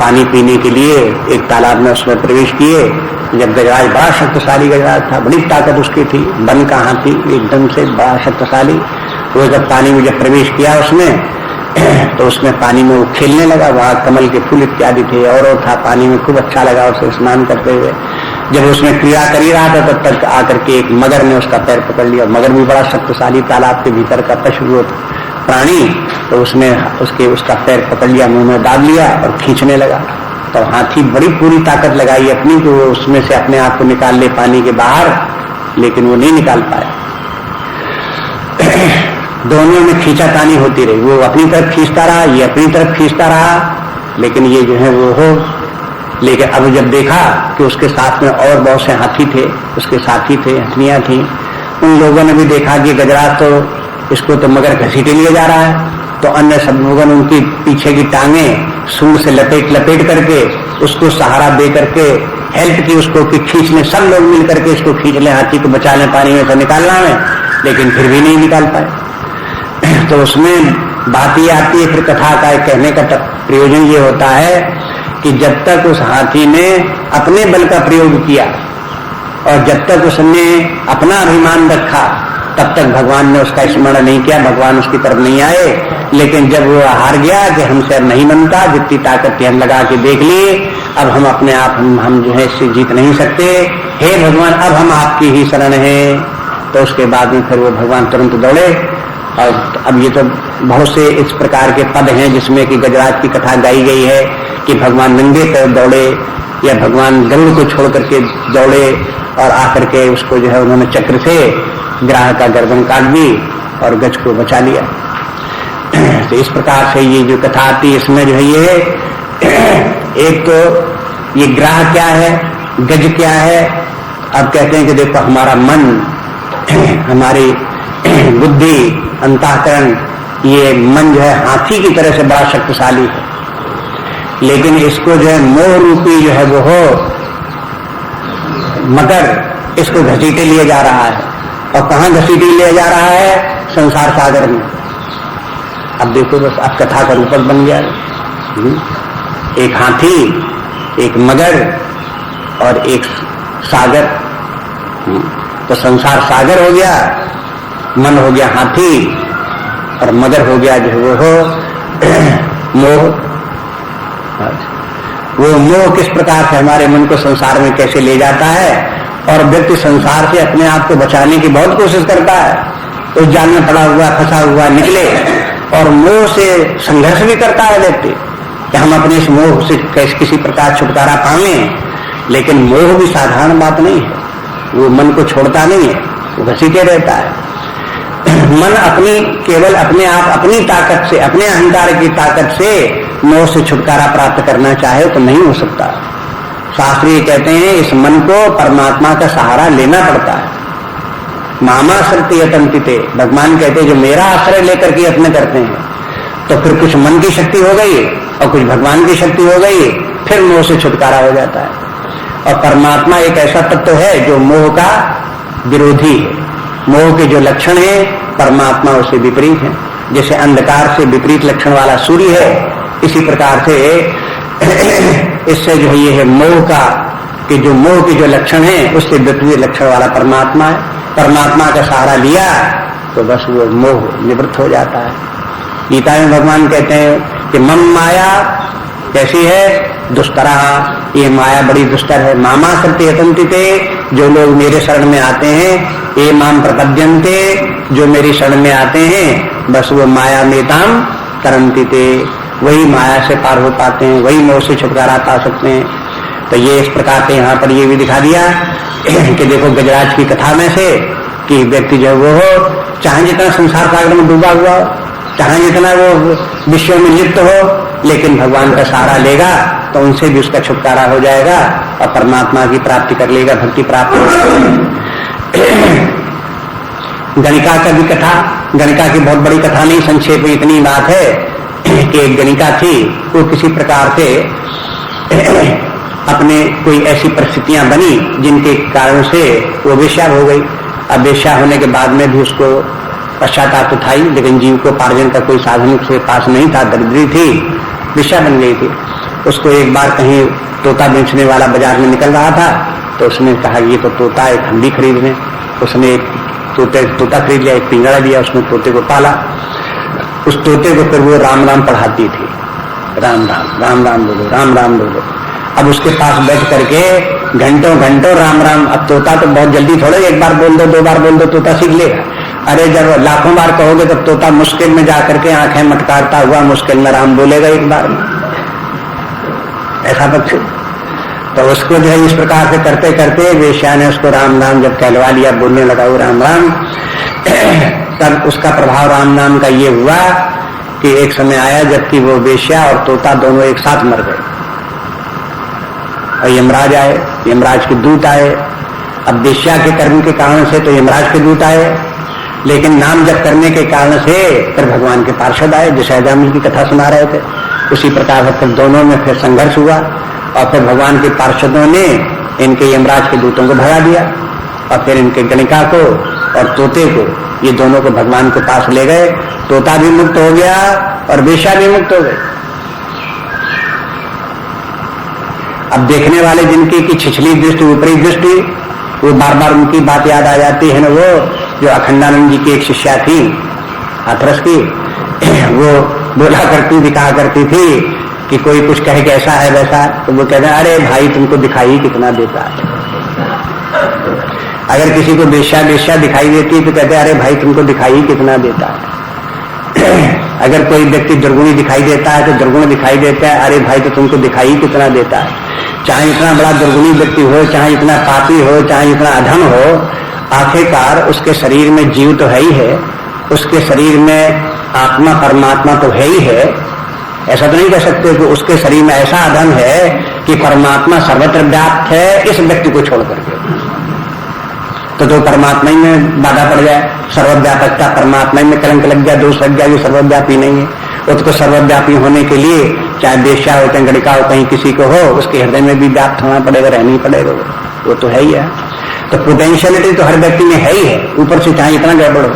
पानी पीने के लिए एक तालाब में उसमें प्रवेश किए। जब गजराज बड़ा शक्तिशाली गजराज था, बड़ी ताकत उसकी थी, वन का हाथी एकदम से बड़ा शक्तिशाली, वो जब पानी में जब प्रवेश किया उसमें तो उसमें पानी में वो खेलने लगा, वहां कमल के फूल इत्यादि थे और था, पानी में खूब अच्छा लगा उसे स्नान करते हुए। जब उसमें क्रिया कर ही रहा था तब तक आकर के एक मगर ने उसका पैर पकड़ लिया। मगर भी बड़ा शक्तिशाली तालाब के भीतर का पशु प्राणी, तो उसने उसका पैर पकड़ लिया, मुंह में डाल लिया और खींचने लगा। तो हाथी बड़ी पूरी ताकत लगाई अपनी कि वो उसमें से अपने आप को निकाल ले पानी के बाहर, लेकिन वो नहीं निकाल पाया। दोनों में खींचातानी होती रही, वो अपनी तरफ खींचता रहा, ये अपनी तरफ खींचता रहा, लेकिन ये जो है वो हो। लेकिन अब जब देखा कि उसके साथ में और बहुत से हाथी थे, उसके साथी थे, हथनियां थी, उन लोगों ने भी देखा कि गजराज तो इसको तो मगर घसीटे लिए जा रहा है, तो अन्य सब लोगों ने उनकी पीछे की टांगे सूंड से लपेट करके उसको सहारा दे करके हेल्प की उसको कि खींच ले, सब लोग मिल करके इसको खींच ले, हाथी को बचा ले पानी में से निकालना है, लेकिन फिर भी नहीं निकाल पाए। तो उसमें बात ये आती है, फिर कथा का कहने का प्रयोजन ये होता है कि जब तक उस हाथी ने अपने बल का प्रयोग किया और जब तक उसने अपना अभिमान रखा, तब तक भगवान ने उसका स्मरण नहीं किया, भगवान उसकी तरफ नहीं आए। लेकिन जब वो हार गया कि हमसे अब नहीं बनता, जितनी ताकत थी हम लगा के देख लिए, अब हम अपने आप हम जो है इससे जीत नहीं सकते, हे भगवान अब हम आपकी ही शरण हैं, तो उसके बाद में फिर वो भगवान तुरंत दौड़े। और अब ये तो बहुत से इस प्रकार के पद हैं जिसमें कि गजराज की कथा गाई गई है कि भगवान नंगे पैर दौड़े या भगवान गरुड़ को छोड़ करके दौड़े और आकर के उसको जो है उन्होंने चक्र से ग्राह का गर्दन काट दी और गज को बचा लिया। तो इस प्रकार से ये जो कथा आती है इसमें जो है ये एक तो ये ग्राह क्या है, गज क्या है। अब कहते हैं कि देखो हमारा मन, हमारी बुद्धि, अंतःकरण, ये मन जो है हाथी की तरह से बड़ा शक्तिशाली है, लेकिन इसको जो है मोह रूपी जो है वो हो मगर इसको घसीटे लिए जा रहा है। और कहाँ घसीटे लिए जा रहा है? संसार सागर में। अब देखो बस अब कथा का रूपक बन गया, एक हाथी, एक मगर और एक सागर। तो संसार सागर हो गया, मन हो गया हाथी और मगर हो गया जो वो हो मोह। वो मोह किस प्रकार से हमारे मन को संसार में कैसे ले जाता है और व्यक्ति संसार से अपने आप को बचाने की बहुत कोशिश करता है, उस जाल में पड़ा हुआ फंसा हुआ निकले, और मोह से संघर्ष भी करता है व्यक्ति कि हम अपने इस मोह से किसी प्रकार छुटकारा पाएं। लेकिन मोह भी साधारण बात नहीं है, वो मन को छोड़ता नहीं है, वो घसीटे रहता है। मन अपनी केवल अपने आप अपनी ताकत से, अपने अहंकार की ताकत से मोह से छुटकारा प्राप्त करना चाहे तो नहीं हो सकता। शास्त्री कहते हैं इस मन को परमात्मा का सहारा लेना पड़ता है। मामा शक्ति यतंतिते, भगवान कहते हैं जो मेरा आश्रय लेकर के यत्न करते हैं, तो फिर कुछ मन की शक्ति हो गई और कुछ भगवान की शक्ति हो गई, फिर मोह से छुटकारा हो जाता है। और परमात्मा एक ऐसा तत्व है जो मोह का विरोधी है। मोह के जो लक्षण है परमात्मा उससे विपरीत है। जैसे अंधकार से विपरीत लक्षण वाला सूर्य है, इसी प्रकार से इससे जो ये है मोह का कि जो मोह के जो लक्षण है उससे विपरीत लक्षण वाला परमात्मा है। परमात्मा का सहारा लिया तो बस वो मोह निवृत्त हो जाता है। गीता में भगवान कहते हैं कि मम माया कैसी है? दुष्टरा, ये माया बड़ी दुष्टर है। मामा सत्य यतंतिते, जो लोग मेरे शरण में आते हैं, ये माम प्रपद्यन्ते, जो मेरी शरण में आते हैं, बस वो माया मेताम करंतिते, वही माया से पार हो पाते हैं, वही मोह से छुटकारा पा सकते हैं। तो ये इस प्रकार से यहाँ पर ये भी दिखा दिया कि देखो गजराज की कथा में से कि व्यक्ति जो वो हो, चाहे जितना संसार सागर में डूबा हुआ हो, चाहे जितना वो विश्व में लिप्त हो, लेकिन भगवान का सहारा लेगा तो उनसे भी उसका छुटकारा हो जाएगा और परमात्मा की प्राप्ति कर लेगा, भक्ति प्राप्त हो। गणिका का भी कथा, गणिका की बहुत बड़ी कथा नहीं, संक्षेप में इतनी बात है कि एक गणिका थी, वो किसी प्रकार से अपने कोई ऐसी परिस्थितियां बनी जिनके कारण से वो वेश्या हो गई। अब वेश्या होने के बाद में भी उसको पश्चाताप तो था ही, लेकिन जीव को पार्जन का कोई साधन उसके पास नहीं था, दरिद्री थी, वेश्या बन गई थी। उसको एक बार कहीं तोता बेचने वाला बाजार में निकल रहा था, तो उसने कहा ये तो तोता है, हम भी खरीद लें। उसने एक तोता खरीद लिया, एक पिंजरा दिया, उसने तोते को पाला। उस तोते को फिर वो राम राम पढ़ाती थी, राम राम राम राम बोलो, राम राम बोलो। अब उसके पास बैठ करके घंटों घंटों राम राम। अब तोता तो बहुत जल्दी थोड़े एक बार बोल दो, दो बार बोल दो तोता सीख लेगा। अरे जब लाखों बार कहोगे तब तोता मुश्किल में जाकर के आंखें मटकारता हुआ मुश्किल में राम बोलेगा एक बार में, ऐसा पक्षी। तो उसको जो है इस प्रकार से करते करते वेश्या ने उसको राम नाम जब कहलवा लिया, बोलने लगा वो राम राम, तब उसका प्रभाव राम नाम का ये हुआ कि एक समय आया जबकि वो वेश्या और तोता दोनों एक साथ मर गए। और यमराज आए, यमराज के दूत आए। अब वेश्या के कर्म के कारण से तो यमराज के दूत आए, लेकिन नाम जप करने के कारण से फिर भगवान के पार्षद आए जो सहजामिल की कथा सुना रहे थे। उसी प्रकार से फिर दोनों में फिर संघर्ष हुआ और फिर भगवान के पार्षदों ने इनके यमराज के दूतों को भगा दिया और फिर इनके गणिका को और तोते को, ये दोनों को भगवान के पास ले गए। तोता भी मुक्त हो गया और वेश्या भी मुक्त हो गई। अब देखने वाले जिनकी की छिछली दृष्टि, ऊपरी दृष्टि, वो बार बार उनकी बात याद आ जाती है ना। वो जो अखंडानंद जी की एक शिष्या थी हाथरस की, वो बोला करती दिखा करती थी कि कोई कुछ कहे कि ऐसा है वैसा, तो वो कहते हैं अरे भाई तुमको दिखाई कितना देता है। अगर किसी को वेश्या वेश्या दिखाई देती है तो कहते हैं अरे भाई तुमको दिखाई कितना देता है। अगर कोई व्यक्ति दुर्गुणी दिखाई देता है तो दुर्गुण दिखाई देता है, अरे भाई तो तुमको दिखाई कितना देता है। चाहे इतना बड़ा दुर्गुणी व्यक्ति हो, चाहे इतना पापी हो, चाहे इतना अधम हो, आखिरकार उसके शरीर में जीव तो है ही है, उसके शरीर में आत्मा परमात्मा तो है ही है। ऐसा तो नहीं कह सकते कि उसके शरीर में ऐसा अधम है कि परमात्मा सर्वत्र व्याप्त है इस व्यक्ति को छोड़ करके, तो परमात्मा ही में बाधा पड़ जाए। सर्वव्यापकता परमात्मा में कलंक लग जाए, दोष लग जाए, ये सर्वव्यापी नहीं है। उसको सर्वव्यापी होने के लिए चाहे वेश्या हो, चाहे गणिका हो, कहीं किसी को हो, उसके हृदय में भी व्याप्त होना पड़ेगा, रहना ही पड़ेगा, वो तो है ही है। तो पोटेंशियलिटी तो हर व्यक्ति में है ही है, ऊपर से चाहे इतना गड़बड़ हो।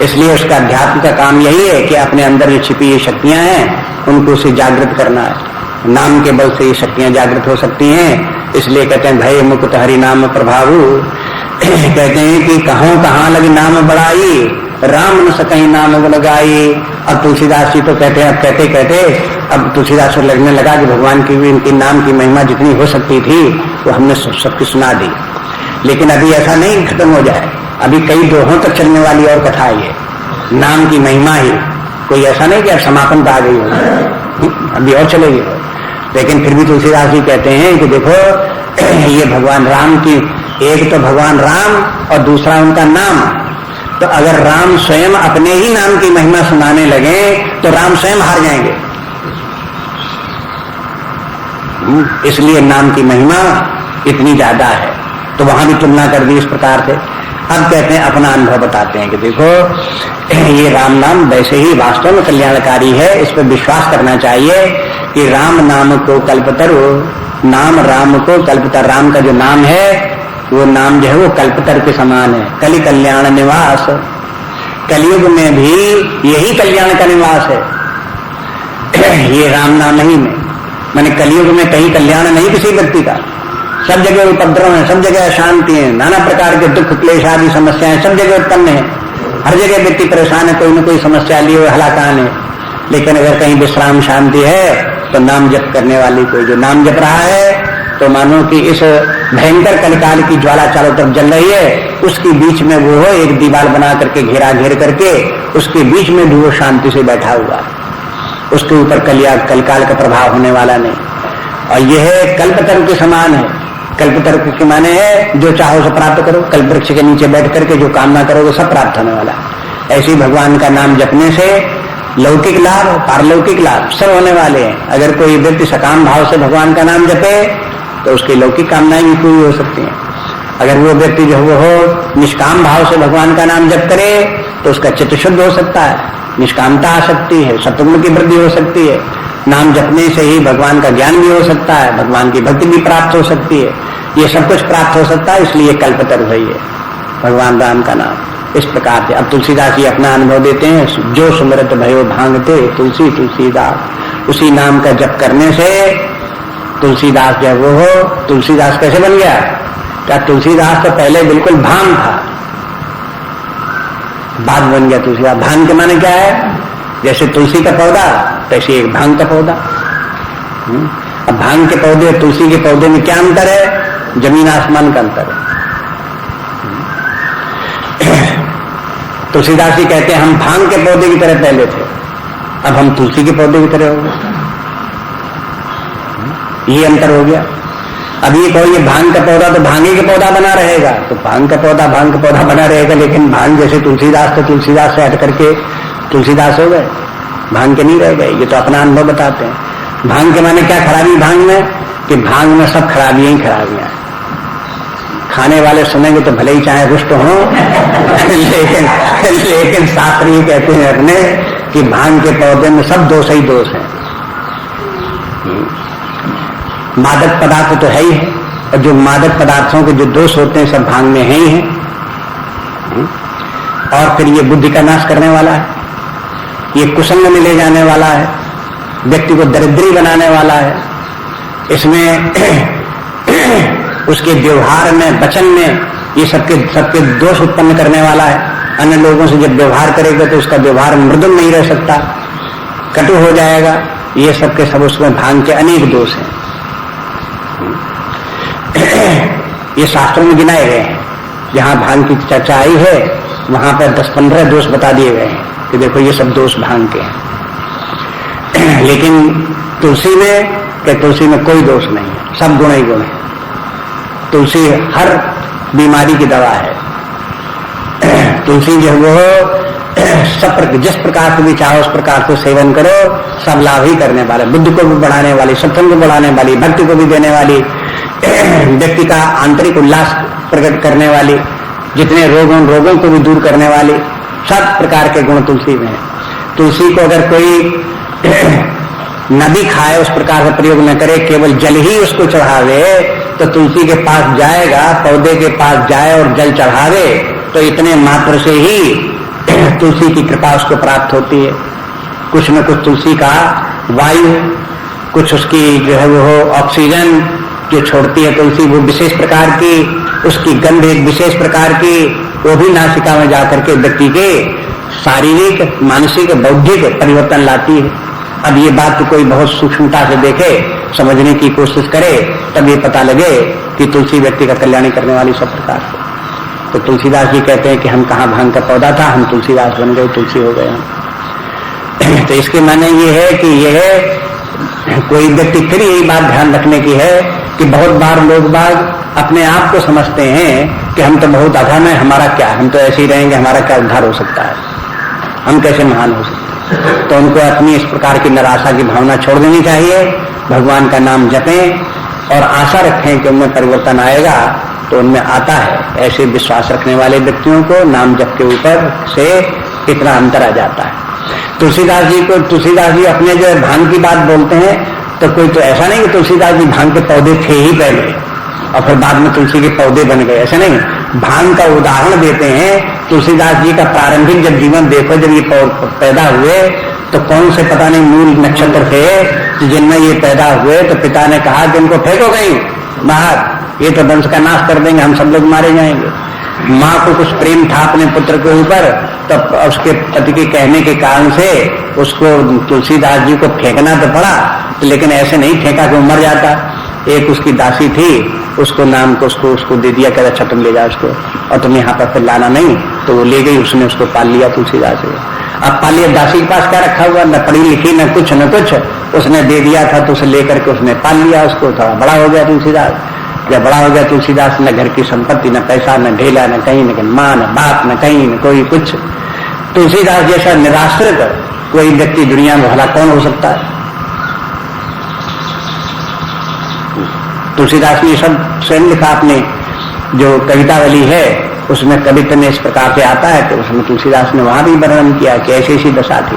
इसलिए उसका अध्यात्म का काम यही है कि अपने अंदर जो छिपी ये शक्तियां हैं उनको उसे जागृत करना है। नाम के बल से ये शक्तियां जागृत हो सकती हैं। इसलिए कहते हैं भय मुकुट हरि नाम प्रभावु। कहते हैं कि कहाँ लगी नाम बढ़ाई, राम न सकई नाम लगाई। अब तुलसीदास जी तो कहते हैं, अब कहते कहते अब तुलसीदास को लगने लगा कि भगवान की भी इनकी नाम की महिमा जितनी हो सकती थी वो हमने सबकी सुना दी। लेकिन अभी ऐसा नहीं खत्म हो जाए, अभी कई दोहों तक चलने वाली और कथा है नाम की महिमा ही। कोई ऐसा नहीं कि अब समापन पर आ गई हो, अभी और चलेगी। लेकिन फिर भी तुलसीदास जी कहते हैं कि देखो ये भगवान राम की, एक तो भगवान राम और दूसरा उनका नाम। तो अगर राम स्वयं अपने ही नाम की महिमा सुनाने लगे तो राम स्वयं हार जाएंगे। इसलिए नाम की महिमा इतनी ज्यादा है। तो वहां भी तुलना कर दी इस प्रकार से। अब कहते हैं अपना अनुभव बताते हैं कि देखो ये राम नाम वैसे ही वास्तव में कल्याणकारी है, इस पर विश्वास करना चाहिए कि राम नाम को कल्पतरु, नाम राम को कल्पतर, राम का जो नाम है वो नाम जो है वो कल्पतर के समान है। कलि कल्याण निवास, कलयुग में भी यही कल्याण का निवास है ये राम नाम ही में। माने कलयुग में कहीं कल्याण नहीं किसी व्यक्ति का, सब जगह उपद्रव है, सब जगह अशांति है, नाना प्रकार के दुख क्लेश आदि समस्याएं सब जगह उत्पन्न है। हर जगह व्यक्ति परेशान है, कोई न कोई समस्या लिए हलाकान है। लेकिन अगर कहीं विश्राम शांति है तो नाम जप करने वाली कोई जो नाम जप रहा है तो मानो कि इस भयंकर कलिकाल की ज्वाला चारों तरफ जल रही है, उसके बीच में वो हो एक दीवार बना करके घेरा घेर करके उसके बीच में भी वो शांति से बैठा हुआ, उसके ऊपर कलिकाल का प्रभाव होने वाला नहीं। और यह कल्पतरु के समान है। कल्पतरु के माने है जो चाहो सो प्राप्त करो, कल्प वृक्ष के नीचे बैठ करके जो कामना करोगे सब प्राप्त होने वाला। ऐसे भगवान का नाम जपने से लौकिक लाभ पारलौकिक लाभ सब होने वाले हैं। अगर कोई व्यक्ति सकाम भाव से भगवान का नाम जपे तो उसकी लौकिक कामनाएं भी पूरी हो सकती हैं। अगर वो व्यक्ति जो वो हो निष्काम भाव से भगवान का नाम जप करे तो उसका चित्त शुद्ध हो सकता है, निष्कामता आ सकती है, सत्वगुण की वृद्धि हो सकती है। नाम जपने से ही भगवान का ज्ञान भी हो सकता है, भगवान की भक्ति भी प्राप्त हो सकती है, ये सब कुछ प्राप्त हो सकता है। इसलिए कल्पतरु है ये भगवान राम का नाम। इस प्रकार से अब तुलसीदास जी अपना अनुभव देते हैं, जो सुमरत भयो भांगते तुलसी तुलसीदास। उसी नाम का जप करने से तुलसीदास जब वो हो, तुलसीदास कैसे बन गया? क्या तुलसीदास तो पहले बिल्कुल भांग था, बाद बन गया तुलसीदास। भांग के माने क्या है? जैसे तुलसी का पौधा तैसे एक भांग का पौधा। अब भांग के पौधे और तुलसी के पौधे में क्या अंतर है? जमीन आसमान का अंतर है। तुलसीदास जी कहते हैं हम भांग के पौधे की तरह पहले थे, अब हम तुलसी के पौधे की तरह हो गए। ये अंतर हो गया। अब ये कहो ये भांग का पौधा तो भांगे के पौधा बना रहेगा, तो भांग का पौधा बना रहेगा, लेकिन भांग जैसे तुलसीदास तो तुलसीदास से हट करके तुलसीदास हो गए, भांग के नहीं रह गए। ये तो अपना अनुभव बताते हैं। भांग के माने क्या खराबी भांग में? कि भांग में सब खराबियां ही खराबियां। खाने वाले सुनेंगे तो भले ही चाहे रुष्ट हो लेकिन शास्त्र ये कहते हैं अपने कि भांग के पौधे में सब दोष ही दोष है। मादक पदार्थ तो है ही है, और जो मादक पदार्थों के जो दोष होते हैं सब भांग में है ही है। और फिर ये बुद्धि का नाश करने वाला है, ये कुसंग में ले जाने वाला है, व्यक्ति को दरिद्री बनाने वाला है। इसमें उसके व्यवहार में, वचन में ये सबके दोष उत्पन्न करने वाला है। अन्य लोगों से जब व्यवहार करेगा तो उसका व्यवहार मृदुल नहीं रह सकता, कटु हो जाएगा। ये सबके सब उसमें भांग के अनेक दोष हैं। ये शास्त्रों में गिनाए गए हैं। जहां भांग की चर्चा आई है वहां पर 10-15 दोष बता दिए गए हैं कि देखो ये सब दोष भांग के हैं। लेकिन तुलसी में कोई दोष नहीं है, सब गुण ही गुण है। तुलसी हर बीमारी की दवा है। तुलसी जो वो जिस प्रकार से भी चाहो उस प्रकार से सेवन करो, सब लाभ ही करने वाले, बुद्धि को भी बढ़ाने वाली, सत्संग को बढ़ाने वाली, भक्ति को भी देने वाली, व्यक्ति का आंतरिक उल्लास प्रकट करने वाली, जितने रोगों को भी दूर करने वाली, सब प्रकार के गुण तुलसी में है। तुलसी को अगर कोई न भी खाए, उस प्रकार का प्रयोग न करे, केवल जल ही उसको चढ़ावे, तो तुलसी के पास जाएगा, पौधे के पास जाए और जल चढ़ावे, तो इतने मात्र से ही तुलसी की कृपा उसको प्राप्त होती है। कुछ न कुछ तुलसी का वायु, कुछ उसकी जो है वो ऑक्सीजन जो छोड़ती है तुलसी, वो विशेष प्रकार की, उसकी गंध एक विशेष प्रकार की, वो भी नासिका में जाकर के व्यक्ति के शारीरिक, मानसिक, बौद्धिक परिवर्तन लाती है। अब ये बात तो कोई बहुत सूक्ष्मता से देखे, समझने की कोशिश करे, तब ये पता लगे कि तुलसी व्यक्ति का कल्याण करने वाली सब प्रकार से। तो तुलसीदास जी कहते हैं कि हम कहाँ भांग का पौधा था, हम तुलसीदास बन गए, तुलसी हो गए हम। तो इसके माने ये है कि यह कोई व्यक्ति, फिर यही बात ध्यान रखने की है कि बहुत बार लोग बाग अपने आप को समझते हैं कि हम तो बहुत अधम है, हमारा क्या, हम तो ऐसे ही रहेंगे, हमारा क्या उद्धार हो सकता है, हम कैसे महान हो सकते हैं। तो उनको अपनी इस प्रकार की निराशा की भावना छोड़ देनी चाहिए, भगवान का नाम जपें और आशा रखें कि उनमें परिवर्तन आएगा। तो उनमें आता है। ऐसे विश्वास रखने वाले व्यक्तियों को नाम जप के ऊपर से इतना अंतर आ जाता है। तुलसीदास जी अपने जो भांग की बात बोलते हैं, तो कोई तो ऐसा नहीं कि तुलसीदास जी भांग के पौधे थे ही पहले और फिर बाद में तुलसी के पौधे बन गए, ऐसा नहीं। भांग का उदाहरण देते हैं। तुलसीदास जी का प्रारंभिक जब जीवन देखो, जब ये पैदा हुए तो कौन से पता नहीं मूल नक्षत्र थे जिनमें ये पैदा हुए, तो पिता ने कहा कि इनको फेंको कहीं बाहर, ये तो वंश का नाश कर देंगे, हम सब लोग मारे जाएंगे। माँ को कुछ प्रेम था अपने पुत्र के ऊपर, तब उसके पति के कहने के कारण से उसको तुलसीदास जी को फेंकना तो पड़ा, लेकिन ऐसे नहीं फेंका कि वो मर जाता। एक उसकी दासी थी, उसको नाम को उसको दे दिया, कहता अच्छा तुम ले जाओ उसको, और तुम यहाँ पर फिर लाना नहीं, तो वो ले गई, उसने उसको पाल लिया तुलसीदास जी। अब पाल लिया, दासी के पास क्या रखा हुआ, न पढ़ी लिखी न कुछ, उसने दे दिया था, तो उसे लेकर के उसने पाल लिया उसको। थोड़ा बड़ा हो गया तुलसीदास। जब बड़ा हो गया तुलसीदास, न घर की संपत्ति, न पैसा, न ढेला, न कहीं, न माँ, न बाप, न कहीं, न कोई कुछ। तुलसीदास जैसा निराश्रित कोई व्यक्ति दुनिया में भला कौन हो सकता है। तुलसीदास ने सब स्वयं लिखा अपने जो कवितावली है, उसमें कविता में इस प्रकार से आता है, तो उसमें तुलसीदास ने वहां भी वर्णन किया कि ऐसी ऐसी दशा थी।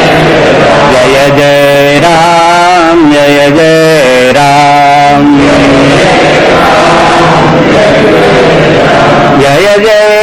जय जय